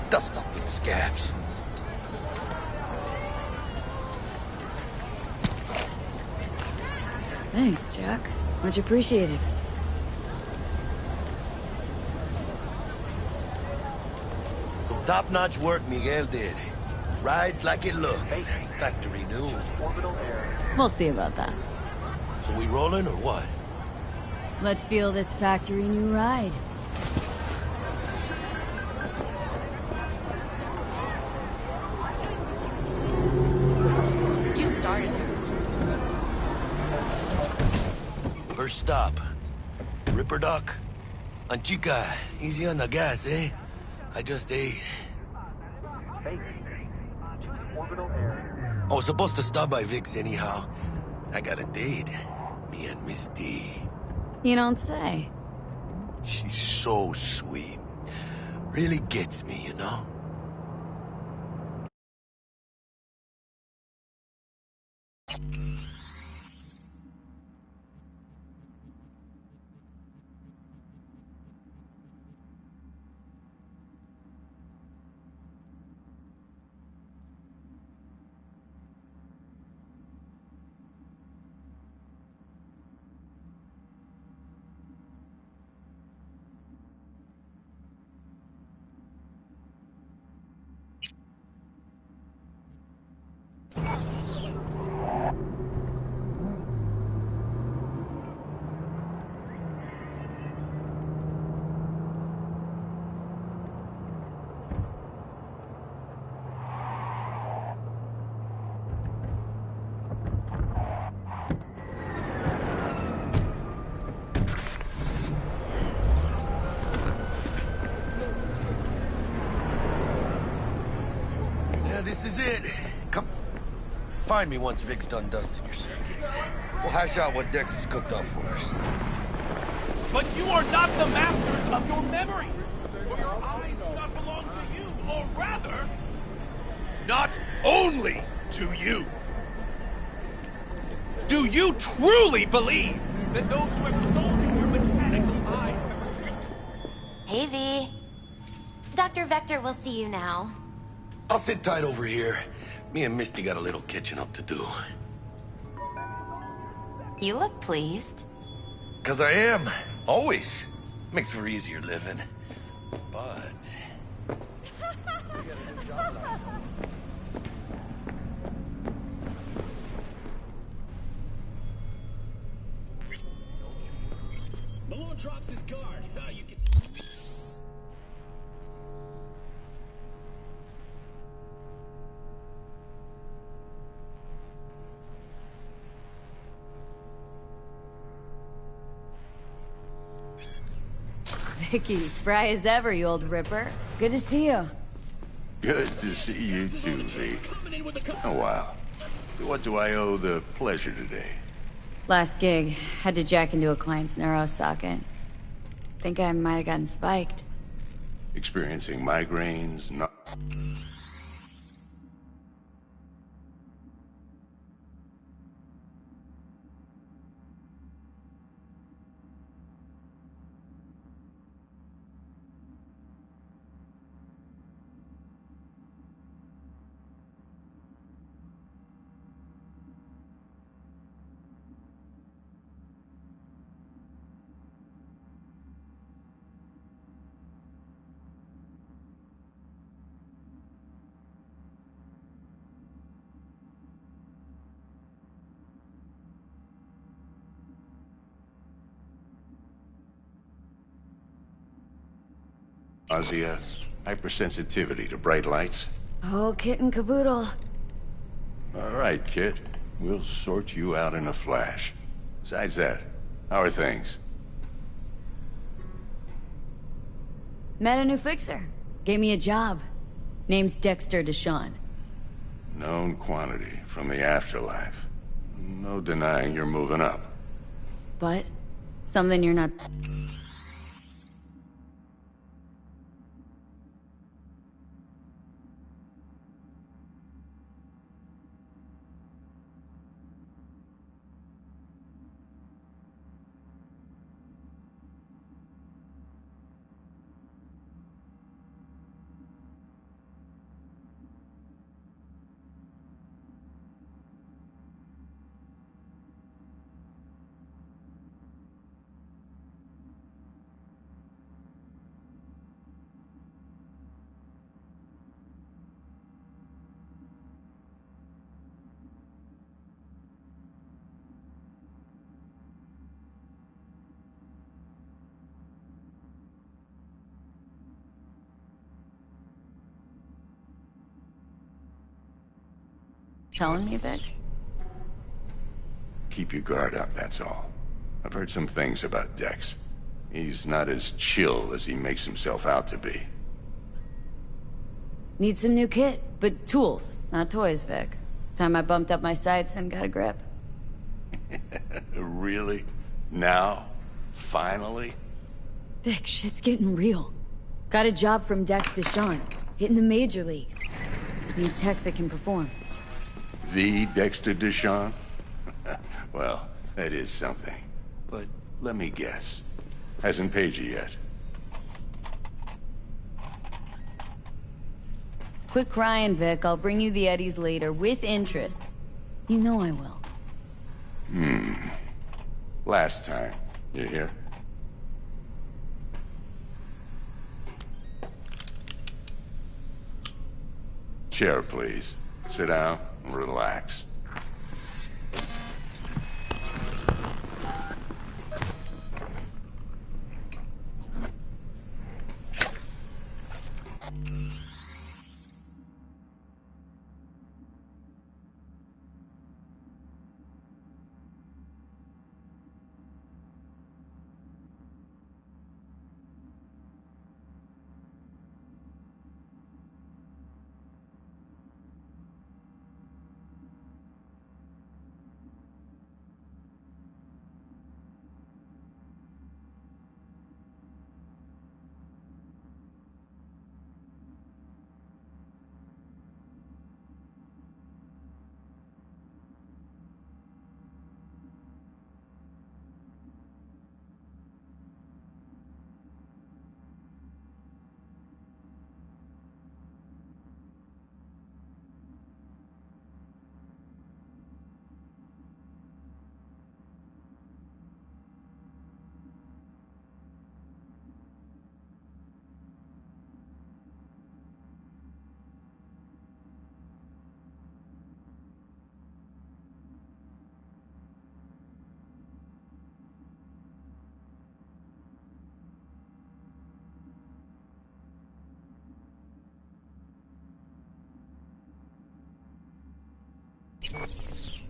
Dust up with the scabs. Thanks, Jack. Much appreciated. Some top-notch work Miguel did. Rides like it looks. Factory new. We'll see about that. So we rolling or what? Let's feel this factory new ride. First stop. Ripper Dock. Anchica, easy on the gas, eh? I just ate. I was supposed to stop by Vic's anyhow. I got a date. Me and Miss D. You don't say. She's so sweet. Really gets me, you know? This is it. Come. Find me once Vic's done dusting your circuits. We'll hash out what Dex has cooked up for us. But you are not the masters of your memories! For your eyes do not belong to you, or rather, not only to you. Do you truly believe that those who have sold you your mechanical eye Hey, V. Dr. Vector will see you now. I'll sit tight over here. Me and Misty got a little catching up to do. You look pleased. 'Cause I am. Always. Makes for easier living. But... Malone drops his guard. You can... Vicky, spry as ever, you old ripper. Good to see you. Good to see you too, V. Oh, wow. What do I owe the pleasure today? Last gig. Had to jack into a client's neuro socket. Think I might have gotten spiked. Experiencing migraines, no... nausea, hypersensitivity to bright lights. Oh, kit and caboodle. All right, kid. We'll sort you out in a flash. Besides that, how are things? Met a new fixer. Gave me a job. Name's Dexter Deshawn. Known quantity from the afterlife. No denying you're moving up. But something you're not... Telling me, Vic? Keep your guard up, that's all. I've heard some things about Dex. He's not as chill as he makes himself out to be. Need some new kit, but tools, not toys, Vic. Time I bumped up my sights and got a grip. Really? Now? Finally? Vic, shit's getting real. Got a job from Dex Deshawn, hitting the major leagues. Need tech that can perform. The Dexter Deshawn? Well, that is something. But let me guess. Hasn't paid you yet. Quit crying, Vic. I'll bring you the eddies later, with interest. You know I will. Last time. You hear? Chair, please. Sit down and relax.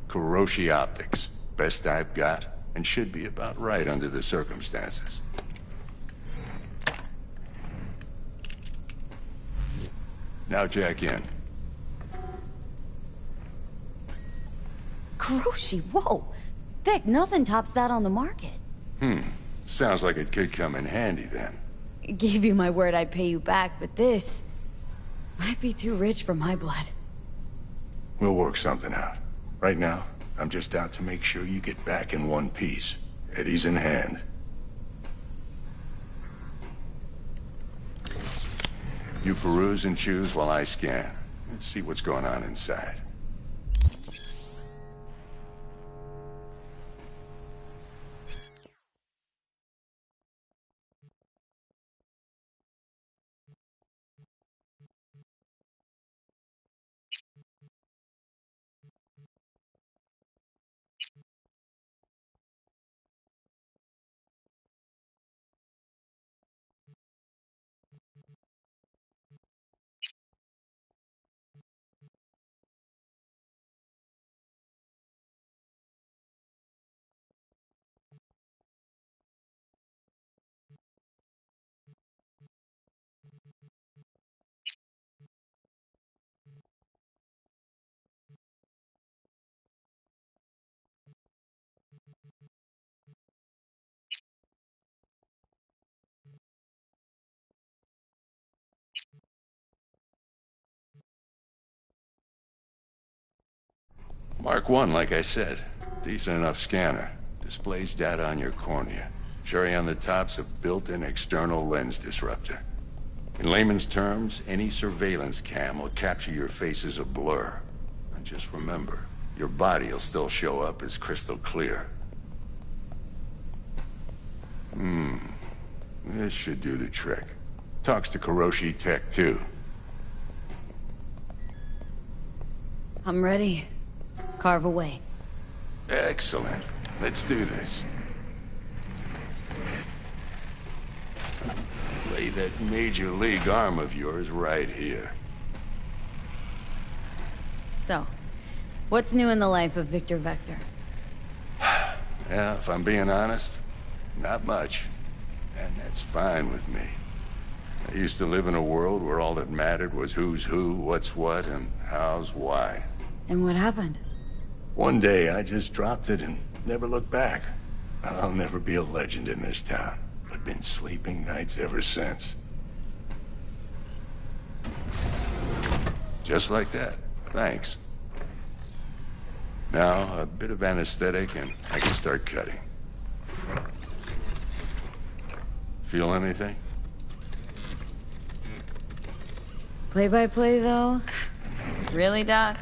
Kuroshi Optics. Best I've got, and should be about right under the circumstances. Now jack in. Kuroshi, whoa! Vic, nothing tops that on the market. Sounds like it could come in handy then. Gave you my word I'd pay you back, but this might be too rich for my blood. We'll work something out. Right now, I'm just out to make sure you get back in one piece. Eddie's in hand. You peruse and choose while I scan. See what's going on inside. Mark 1, like I said. Decent enough scanner. Displays data on your cornea. Cherry on the top's a built-in external lens disruptor. In layman's terms, any surveillance cam will capture your face as a blur. And just remember, your body will still show up as crystal clear. This should do the trick. Talks to Kuroshi Tech, too. I'm ready. Carve away. Excellent. Let's do this. Lay that major league arm of yours right here. So, what's new in the life of Victor Vector? Yeah, if I'm being honest, not much. And that's fine with me. I used to live in a world where all that mattered was who's who, what's what, and how's why. And what happened? One day, I just dropped it and never looked back. I'll never be a legend in this town, but been sleeping nights ever since. Just like that. Thanks. Now, a bit of anesthetic and I can start cutting. Feel anything? Play-by-play, though? Really, Doc?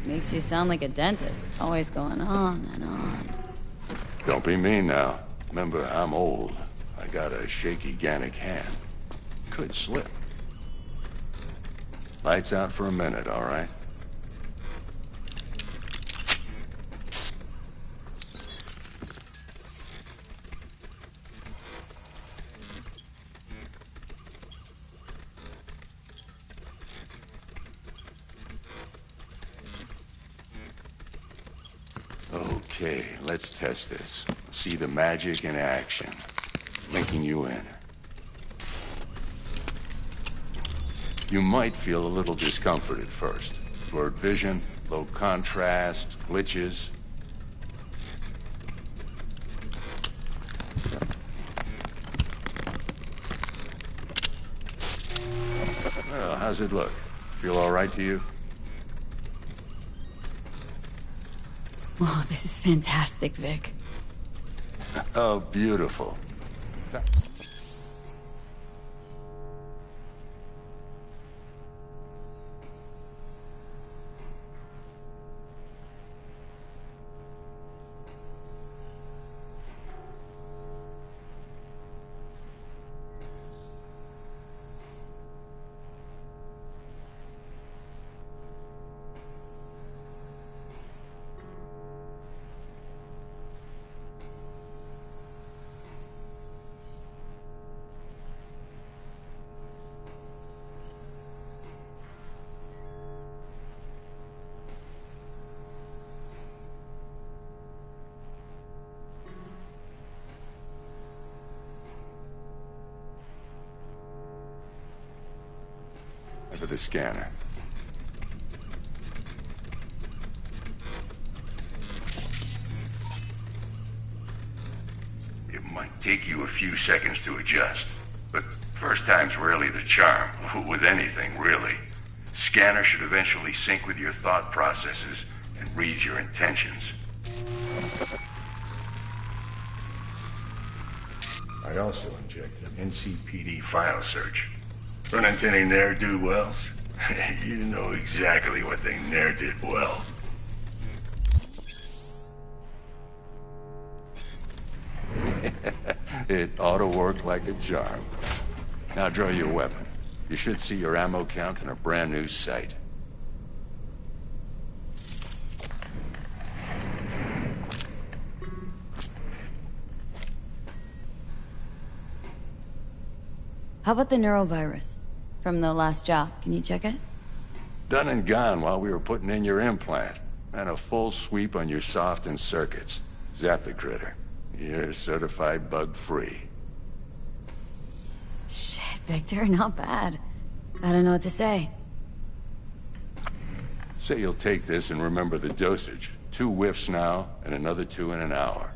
Makes you sound like a dentist, always going on and on. Don't be mean now. Remember, I'm old. I got a shaky Gannic hand. Could slip. Lights out for a minute, all right? Okay, let's test this. See the magic in action. Linking you in. You might feel a little discomfort at first. Blurred vision, low contrast, glitches. Well, how's it look? Feel all right to you? Oh, this is fantastic, Vic. Oh, beautiful. for the scanner. It might take you a few seconds to adjust, but first time's rarely the charm, with anything, really. Scanner should eventually sync with your thought processes and read your intentions. I also injected an NCPD file search. Run into any ne'er-do-wells? You know exactly what they ne'er did well. It ought to work like a charm. Now draw your weapon. You should see your ammo count in a brand new sight. How about the neurovirus? From the last job, can you check it? Done and gone while we were putting in your implant. And a full sweep on your soft and circuits. Zap the critter. You're certified bug-free. Shit, Victor, not bad. I don't know what to say. Say you'll take this and remember the dosage. 2 whiffs now, and another 2 in an hour.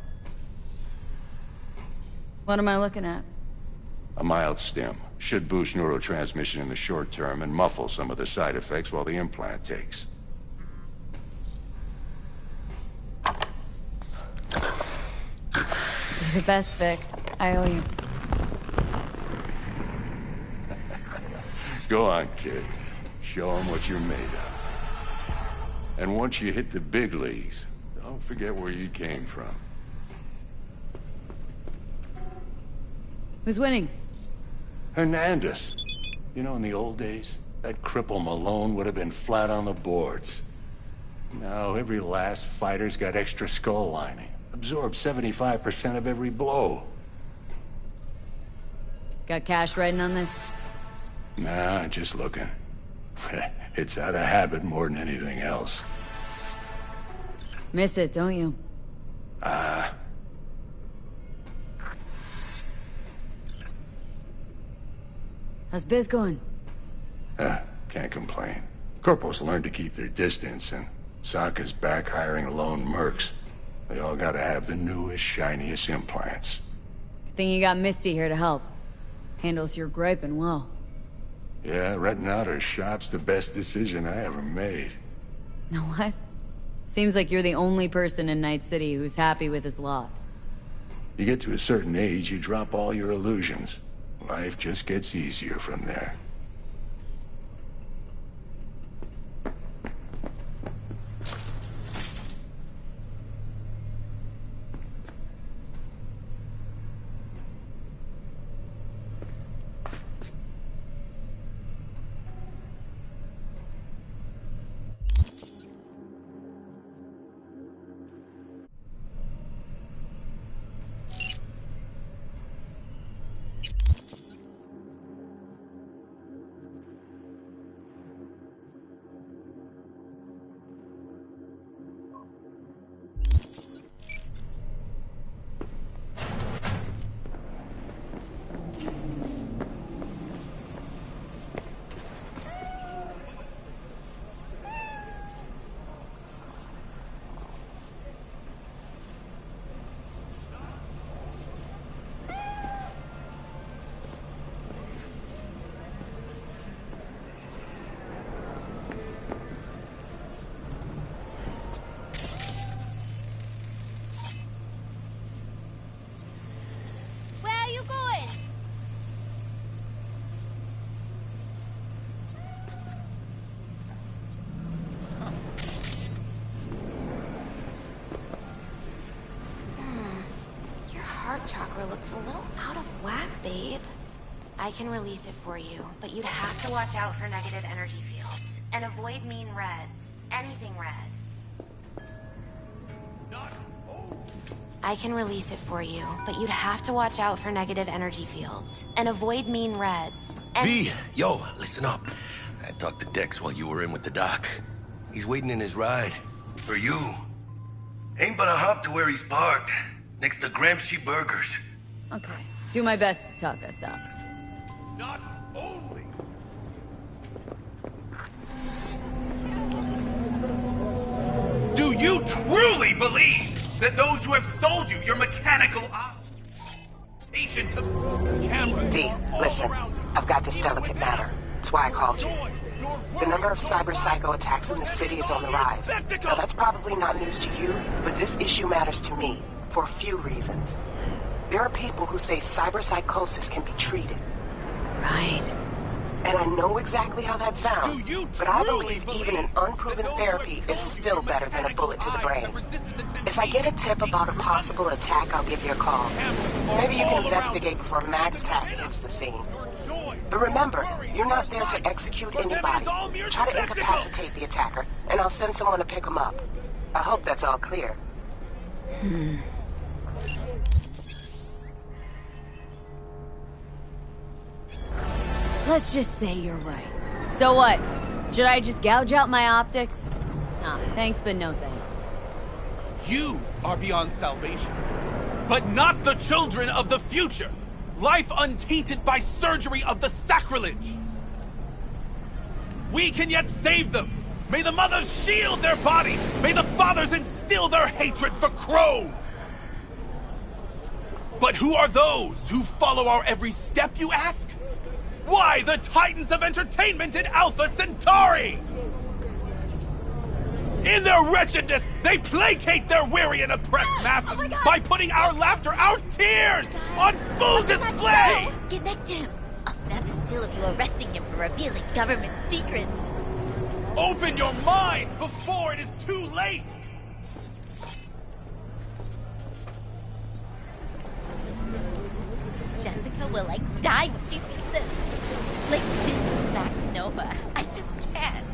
What am I looking at? A mild stim. Should boost neurotransmission in the short term and muffle some of the side effects while the implant takes. You're the best, Vic. I owe you. Go on, kid. Show them what you're made of. And once you hit the big leagues, don't forget where you came from. Who's winning? Hernandez. You know, in the old days, that cripple Malone would have been flat on the boards. Now, every last fighter's got extra skull lining. Absorbs 75% of every blow. Got cash riding on this? Nah, just looking. It's out of habit more than anything else. Miss it, don't you? How's biz going? Can't complain. Corporals learn to keep their distance, and Sokka's back hiring lone mercs. They all gotta have the newest, shiniest implants. Think you got Misty here to help. Handles your griping well. Yeah, renting out her shop's the best decision I ever made. Know what? Seems like you're the only person in Night City who's happy with his lot. You get to a certain age, you drop all your illusions. Life just gets easier from there. Chakra looks a little out of whack, babe. I can release it for you, but you'd have to watch out for negative energy fields. And avoid mean reds. Anything red. I can release it for you, but you'd have to watch out for negative energy fields. And avoid mean reds. V, yo, listen up. I talked to Dex while you were in with the doc. He's waiting in his ride. For you. Ain't but a hop to where he's parked. Next to Gramsci Burgers. Okay. Do my best to talk us up. Not only you truly believe that those who have sold you your mechanical station to cameras V, listen, I've got this delicate matter. That's why I called you. The number of cyber-psycho attacks in the city is on the rise. Now, that's probably not news to you, but this issue matters to me for a few reasons. There are people who say cyberpsychosis can be treated. Right. And I know exactly how that sounds, but I believe even an unproven therapy is still better than a bullet to the brain. If I get a tip about a possible attack, I'll give you a call. Maybe you can investigate before Max Tack hits the scene. But remember, you're not there to execute anybody. Try to incapacitate the attacker, and I'll send someone to pick him up. I hope that's all clear. Let's just say you're right. So what? Should I just gouge out my optics? Nah, thanks, but no thanks. You are beyond salvation, but not the children of the future. Life untainted by surgery of the sacrilege. We can yet save them. May the mothers shield their bodies. May the fathers instill their hatred for Crow. But who are those who follow our every step, you ask? Why, the titans of entertainment in Alpha Centauri! In their wretchedness, they placate their weary and oppressed masses by putting our laughter, our tears, on full display! Get next to him. I'll snap a still of you arresting him for revealing government secrets. Open your mind before it is too late! Jessica will, die when she sees this. This is Max Nova. I just can't.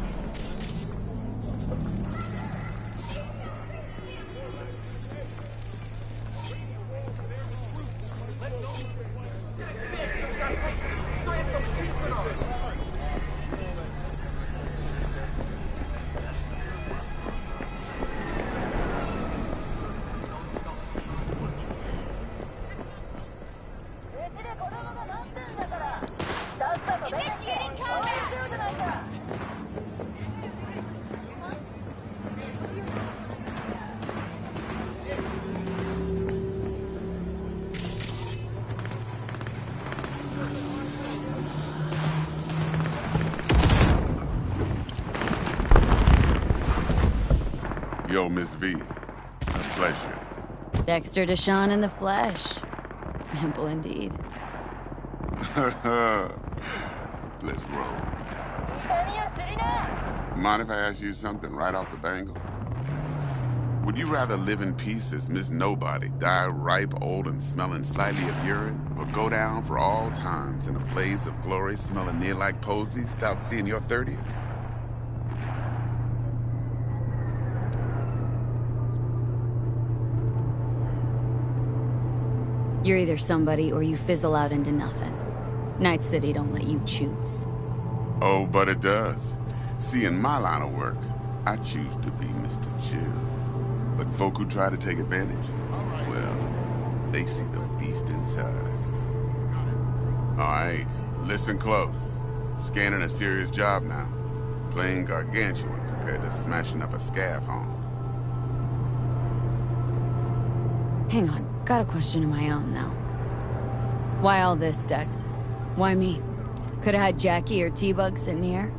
Yo, Miss V. A pleasure. Dexter Deshawn in the flesh. Ample indeed. Let's roll. Mind if I ask you something right off the bangle? Would you rather live in peace as Miss Nobody, die ripe, old, and smelling slightly of urine, or go down for all times in a blaze of glory smelling near like posies without seeing your 30th? You're either somebody or you fizzle out into nothing. Night City don't let you choose. Oh, but it does. See, in my line of work, I choose to be Mr. Chill. But folk who try to take advantage, well, they see the beast inside. All right, listen close. Scanning a serious job now. Playing gargantuan compared to smashing up a scav home. Hang on, got a question of my own now. Why all this, Dex? Why me? Could've had Jackie or T-Bug sitting here.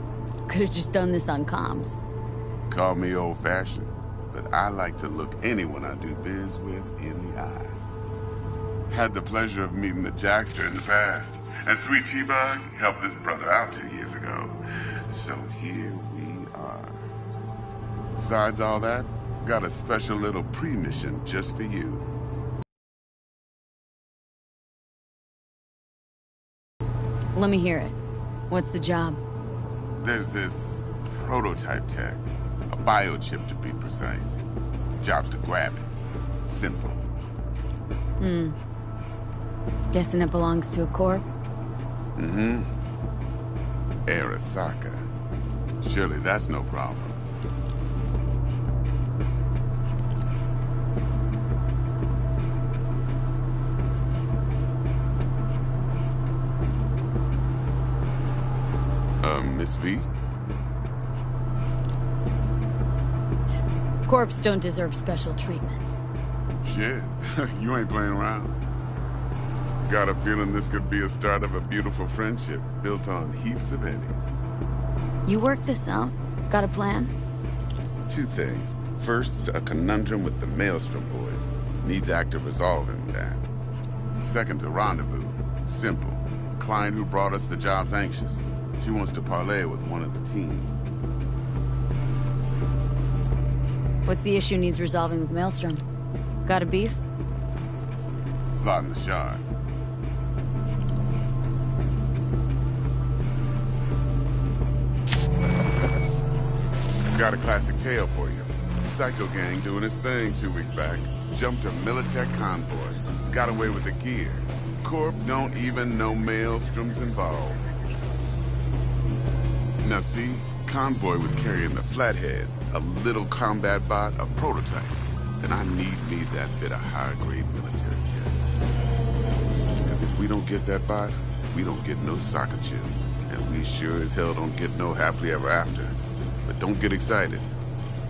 Could've just done this on comms. Call me old-fashioned, but I like to look anyone I do biz with in the eye. Had the pleasure of meeting the Jackster in the past, and Sweet T-Bug helped this brother out 2 years ago. So here we are. Besides all that, got a special little pre-mission just for you. Let me hear it. What's the job? There's this prototype tech. A biochip, to be precise. Job's to grab it. Simple. Guessing it belongs to a corp? Mm-hmm. Arasaka. Surely that's no problem. Miss V? Corps don't deserve special treatment. Shit, you ain't playing around. Got a feeling this could be a start of a beautiful friendship built on heaps of eddies. You work this out? Got a plan? Two things. First, a conundrum with the Maelstrom boys. Needs active resolving that. Second, a rendezvous. Simple. Client who brought us the job's anxious. She wants to parlay with one of the team. What's the issue needs resolving with Maelstrom? Got a beef? Slot in the shard. Got a classic tale for you. Psycho gang doing its thing 2 weeks back. Jumped a Militech convoy. Got away with the gear. Corp don't even know Maelstrom's involved. Now see, convoy was carrying the Flathead, a little combat bot, a prototype. And I need that bit of high-grade military tech. Because if we don't get that bot, we don't get no soccer chip. And we sure as hell don't get no happily ever after. But don't get excited.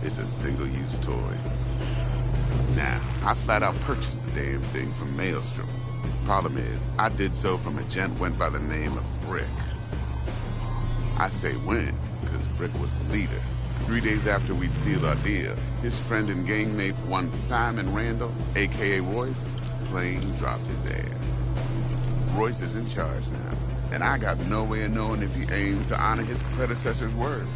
It's a single-use toy. Now, I flat out purchased the damn thing from Maelstrom. Problem is, I did so from a gent went by the name of Brick. I say when, because Brick was the leader. 3 days after we'd sealed our deal, his friend and gangmate, one Simon Randall, a.k.a. Royce, plain dropped his ass. Royce is in charge now, and I got no way of knowing if he aims to honor his predecessor's word.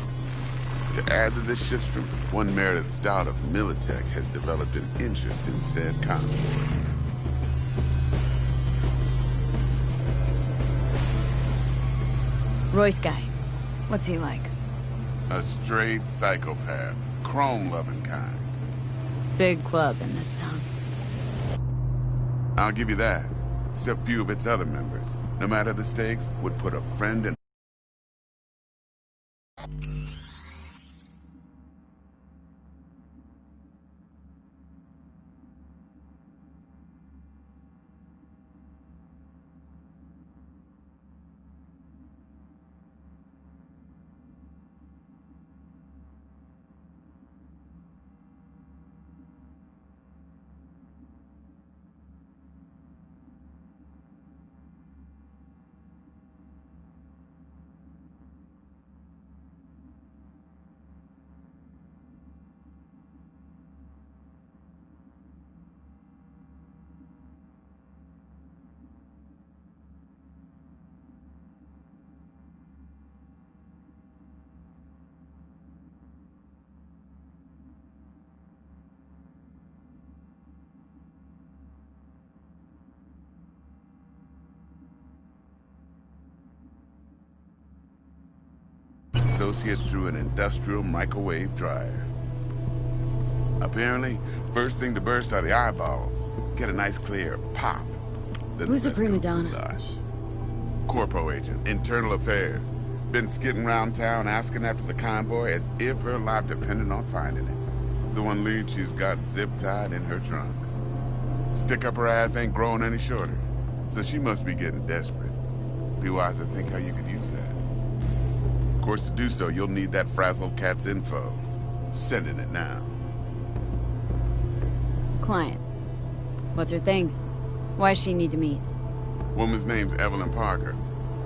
To add to this shitstrom, one Meredith Stout of Militech has developed an interest in said convoy. Royce guy. What's he like? A straight psychopath. Chrome-loving kind. Big club in this town. I'll give you that. Except few of its other members, no matter the stakes, would put a friend in... Associate through an industrial microwave dryer. Apparently, first thing to burst are the eyeballs. Get a nice clear pop. Then Who's the prima goes donna? goulash. Corpo agent, internal affairs. Been skidding around town asking after the convoy as if her life depended on finding it. The one lead she's got zip-tied in her trunk. Stick up her ass ain't growing any shorter, so she must be getting desperate. Be wise to think how you could use that. Of course, to do so, you'll need that frazzled cat's info. Sending it now. Client. What's her thing? Why she need to meet? Woman's name's Evelyn Parker.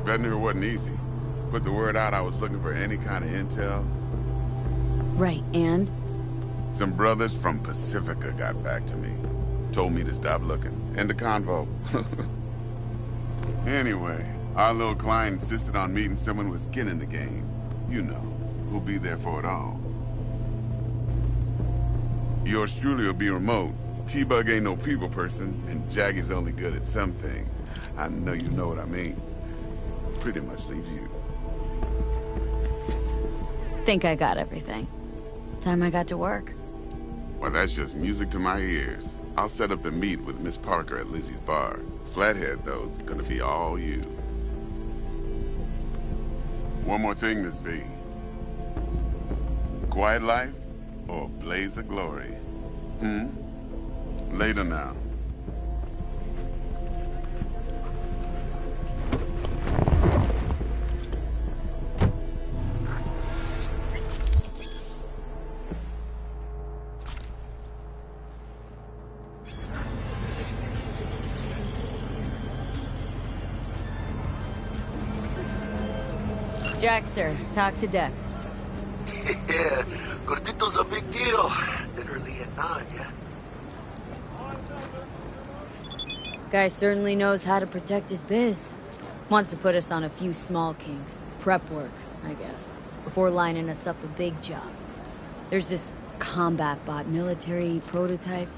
Betting her wasn't easy. Put the word out I was looking for any kind of intel. Right, and? Some brothers from Pacifica got back to me. Told me to stop looking. End of convo. Anyway, our little client insisted on meeting someone with skin in the game. You know, who'll be there for it all. Yours truly will be remote. T-Bug ain't no people person, and Jaggy's only good at some things. I know you know what I mean. Pretty much leaves you. Think I got everything. Time I got to work. Well, that's just music to my ears. I'll set up the meet with Miss Parker at Lizzie's bar. Flathead, though, is gonna be all you. One more thing, Miss V. Quiet life or blaze of glory? Later now. Jackster, talk to Dex. Yeah, Gordito's a big deal. Literally a nine, yeah? Guy certainly knows how to protect his biz. Wants to put us on a few small kinks. Prep work, I guess. Before lining us up a big job. There's this combat bot military prototype.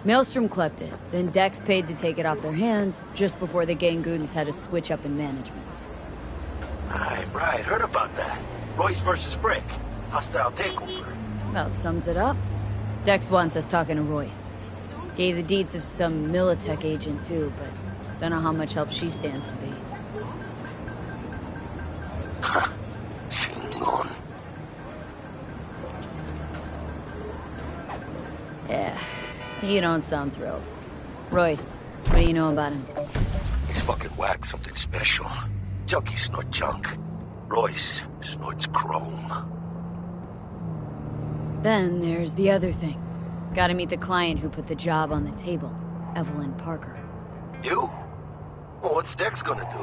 Maelstrom clept it, then Dex paid to take it off their hands just before the Gangoons had a switch up in management. Right, heard about that. Royce versus Brick. Hostile takeover. About sums it up. Dex wants us talking to Royce. Gave the deets of some Militech agent too, but don't know how much help she stands to be. Chingon. Yeah, you don't sound thrilled. Royce, what do you know about him? He's fucking whack, something special. Junkies snort junk. Royce snorts chrome. Then there's the other thing. Gotta meet the client who put the job on the table, Evelyn Parker. You? Well, what's Dex gonna do?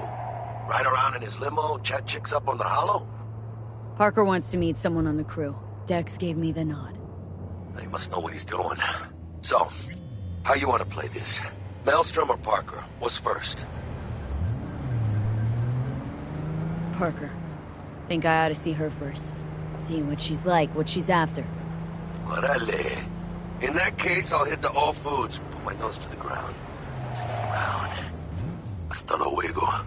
Ride around in his limo, chat chicks up on the hollow? Parker wants to meet someone on the crew. Dex gave me the nod. He must know what he's doing. So, how you want to play this? Maelstrom or Parker? What's first? Parker. Think I ought to see her first. See what she's like, what she's after. Orale. In that case, I'll hit the all foods. Put my nose to the ground. Stay around. Hasta luego.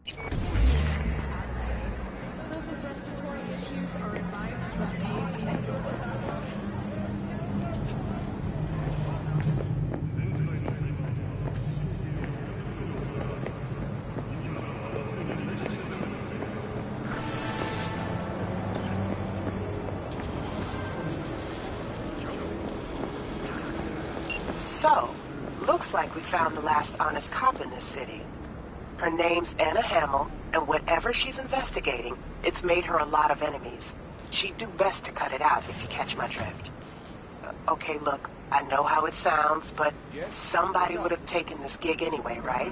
Those with respiratory issues are advised to obtain indoors. So, looks like we found the last honest cop in this city. Her name's Anna Hamill, and whatever she's investigating, it's made her a lot of enemies. She'd do best to cut it out if you catch my drift. Okay, look, I know how it sounds, but somebody would have taken this gig anyway, right?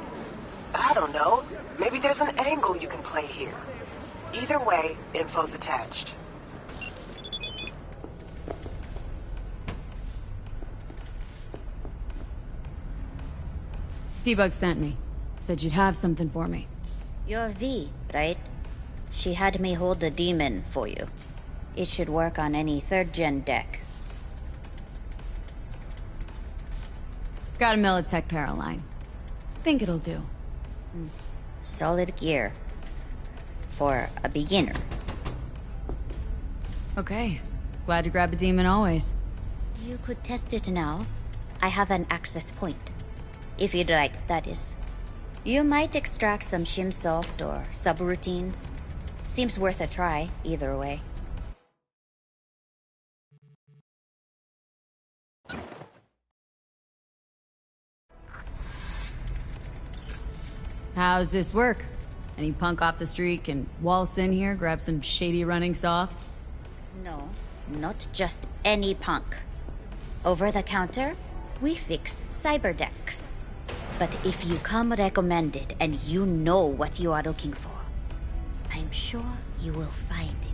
I don't know. Maybe there's an angle you can play here. Either way, info's attached. T-Bug sent me. Said you'd have something for me. You're V, right? She had me hold the demon for you. It should work on any 3rd-gen deck. Got a Militech Paraline. Think it'll do. Solid gear. For a beginner. Okay. Glad to grab a demon always. You could test it now. I have an access point. If you'd like, that is. You might extract some shimsoft or subroutines. Seems worth a try, either way. How's this work? Any punk off the street can waltz in here, grab some shady running soft? No, not just any punk. Over the counter, we fix cyber decks. But if you come recommended and you know what you are looking for, I'm sure you will find it.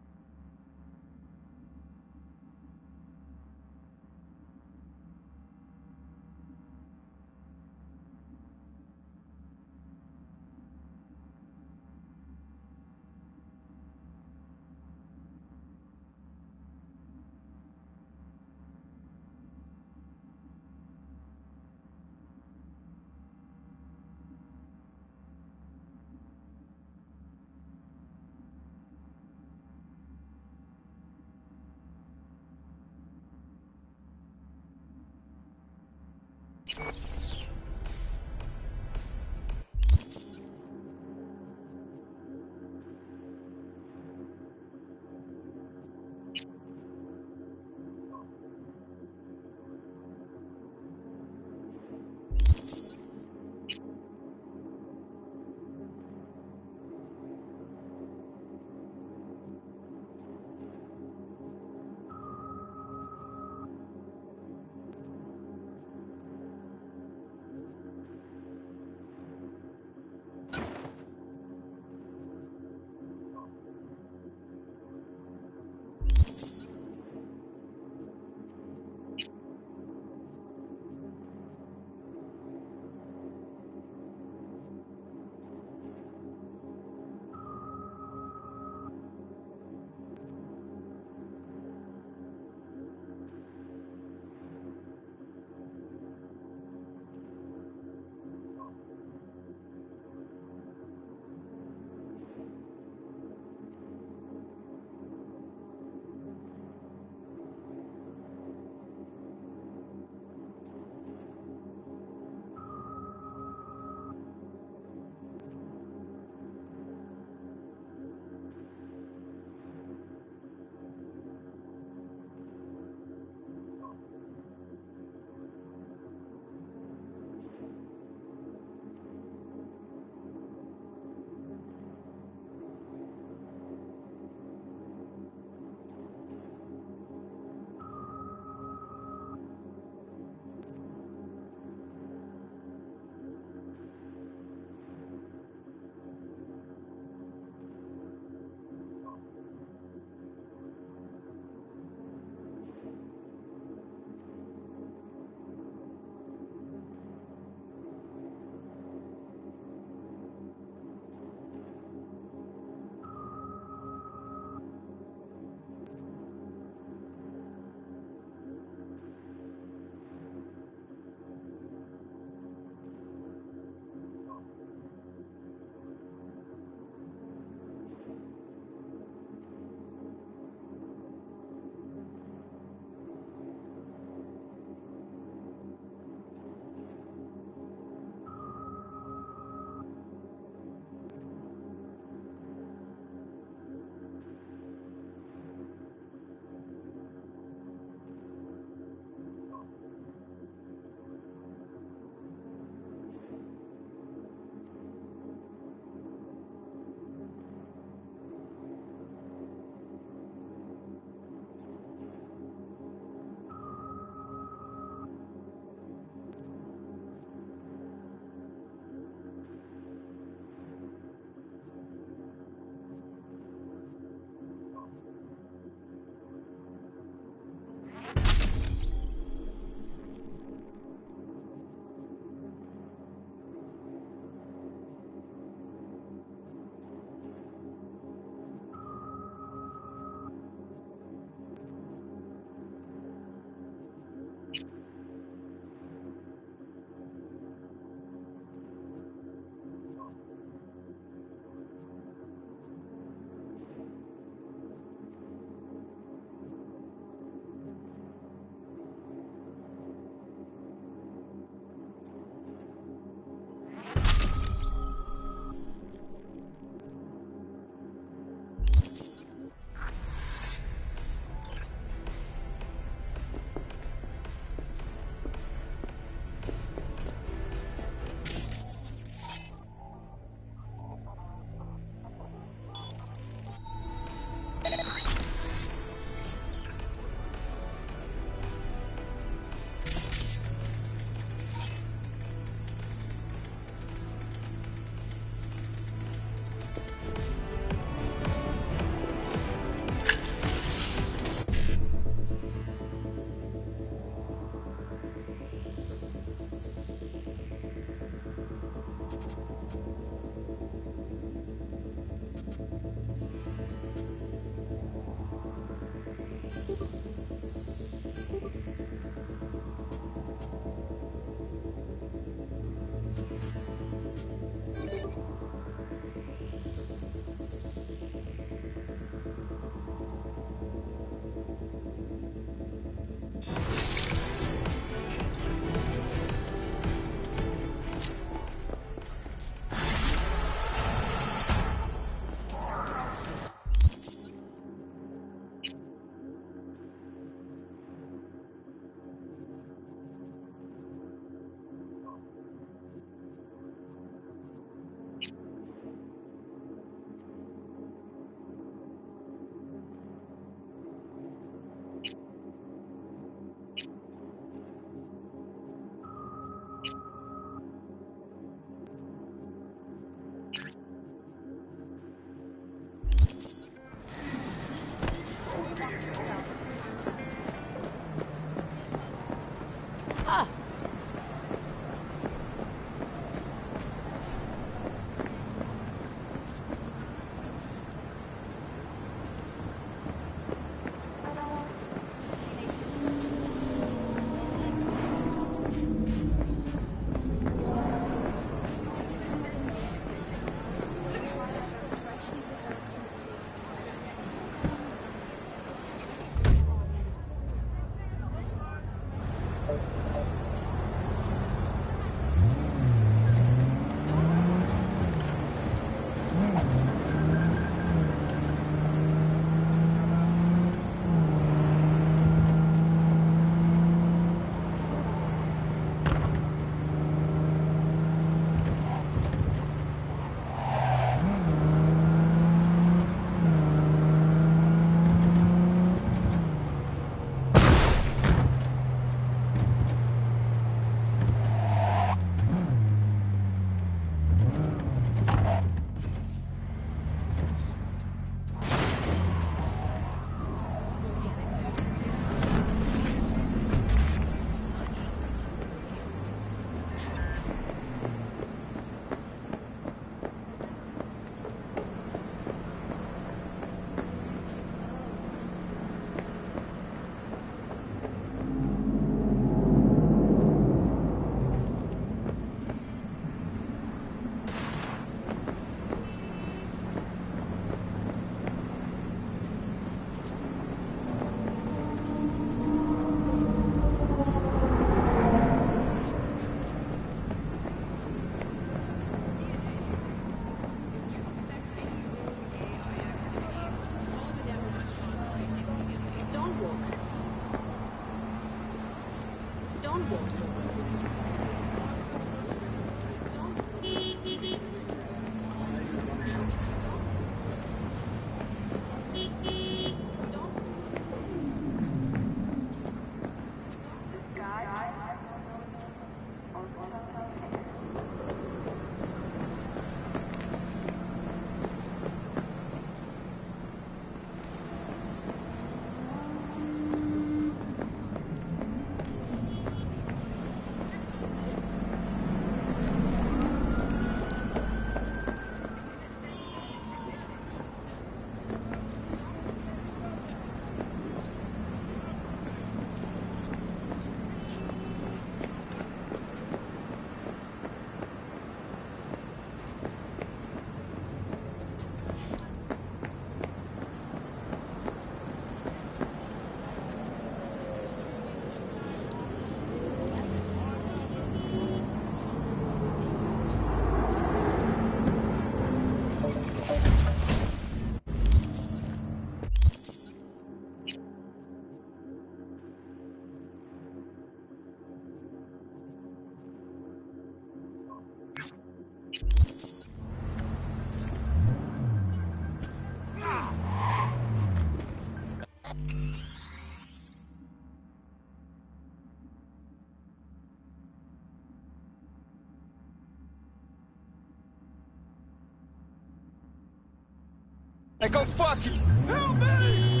Hey, go fuck it! Help me!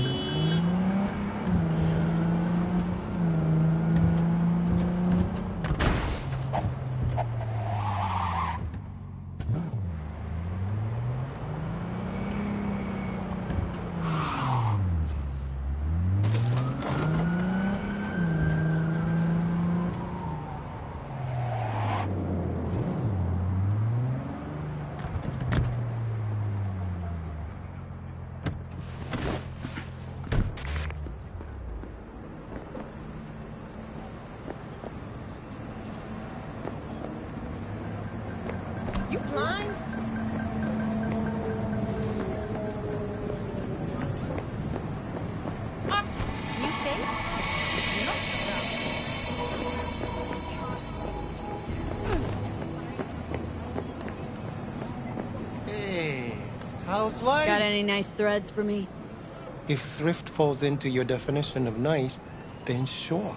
slave. Got any nice threads for me? If thrift falls into your definition of nice, then sure.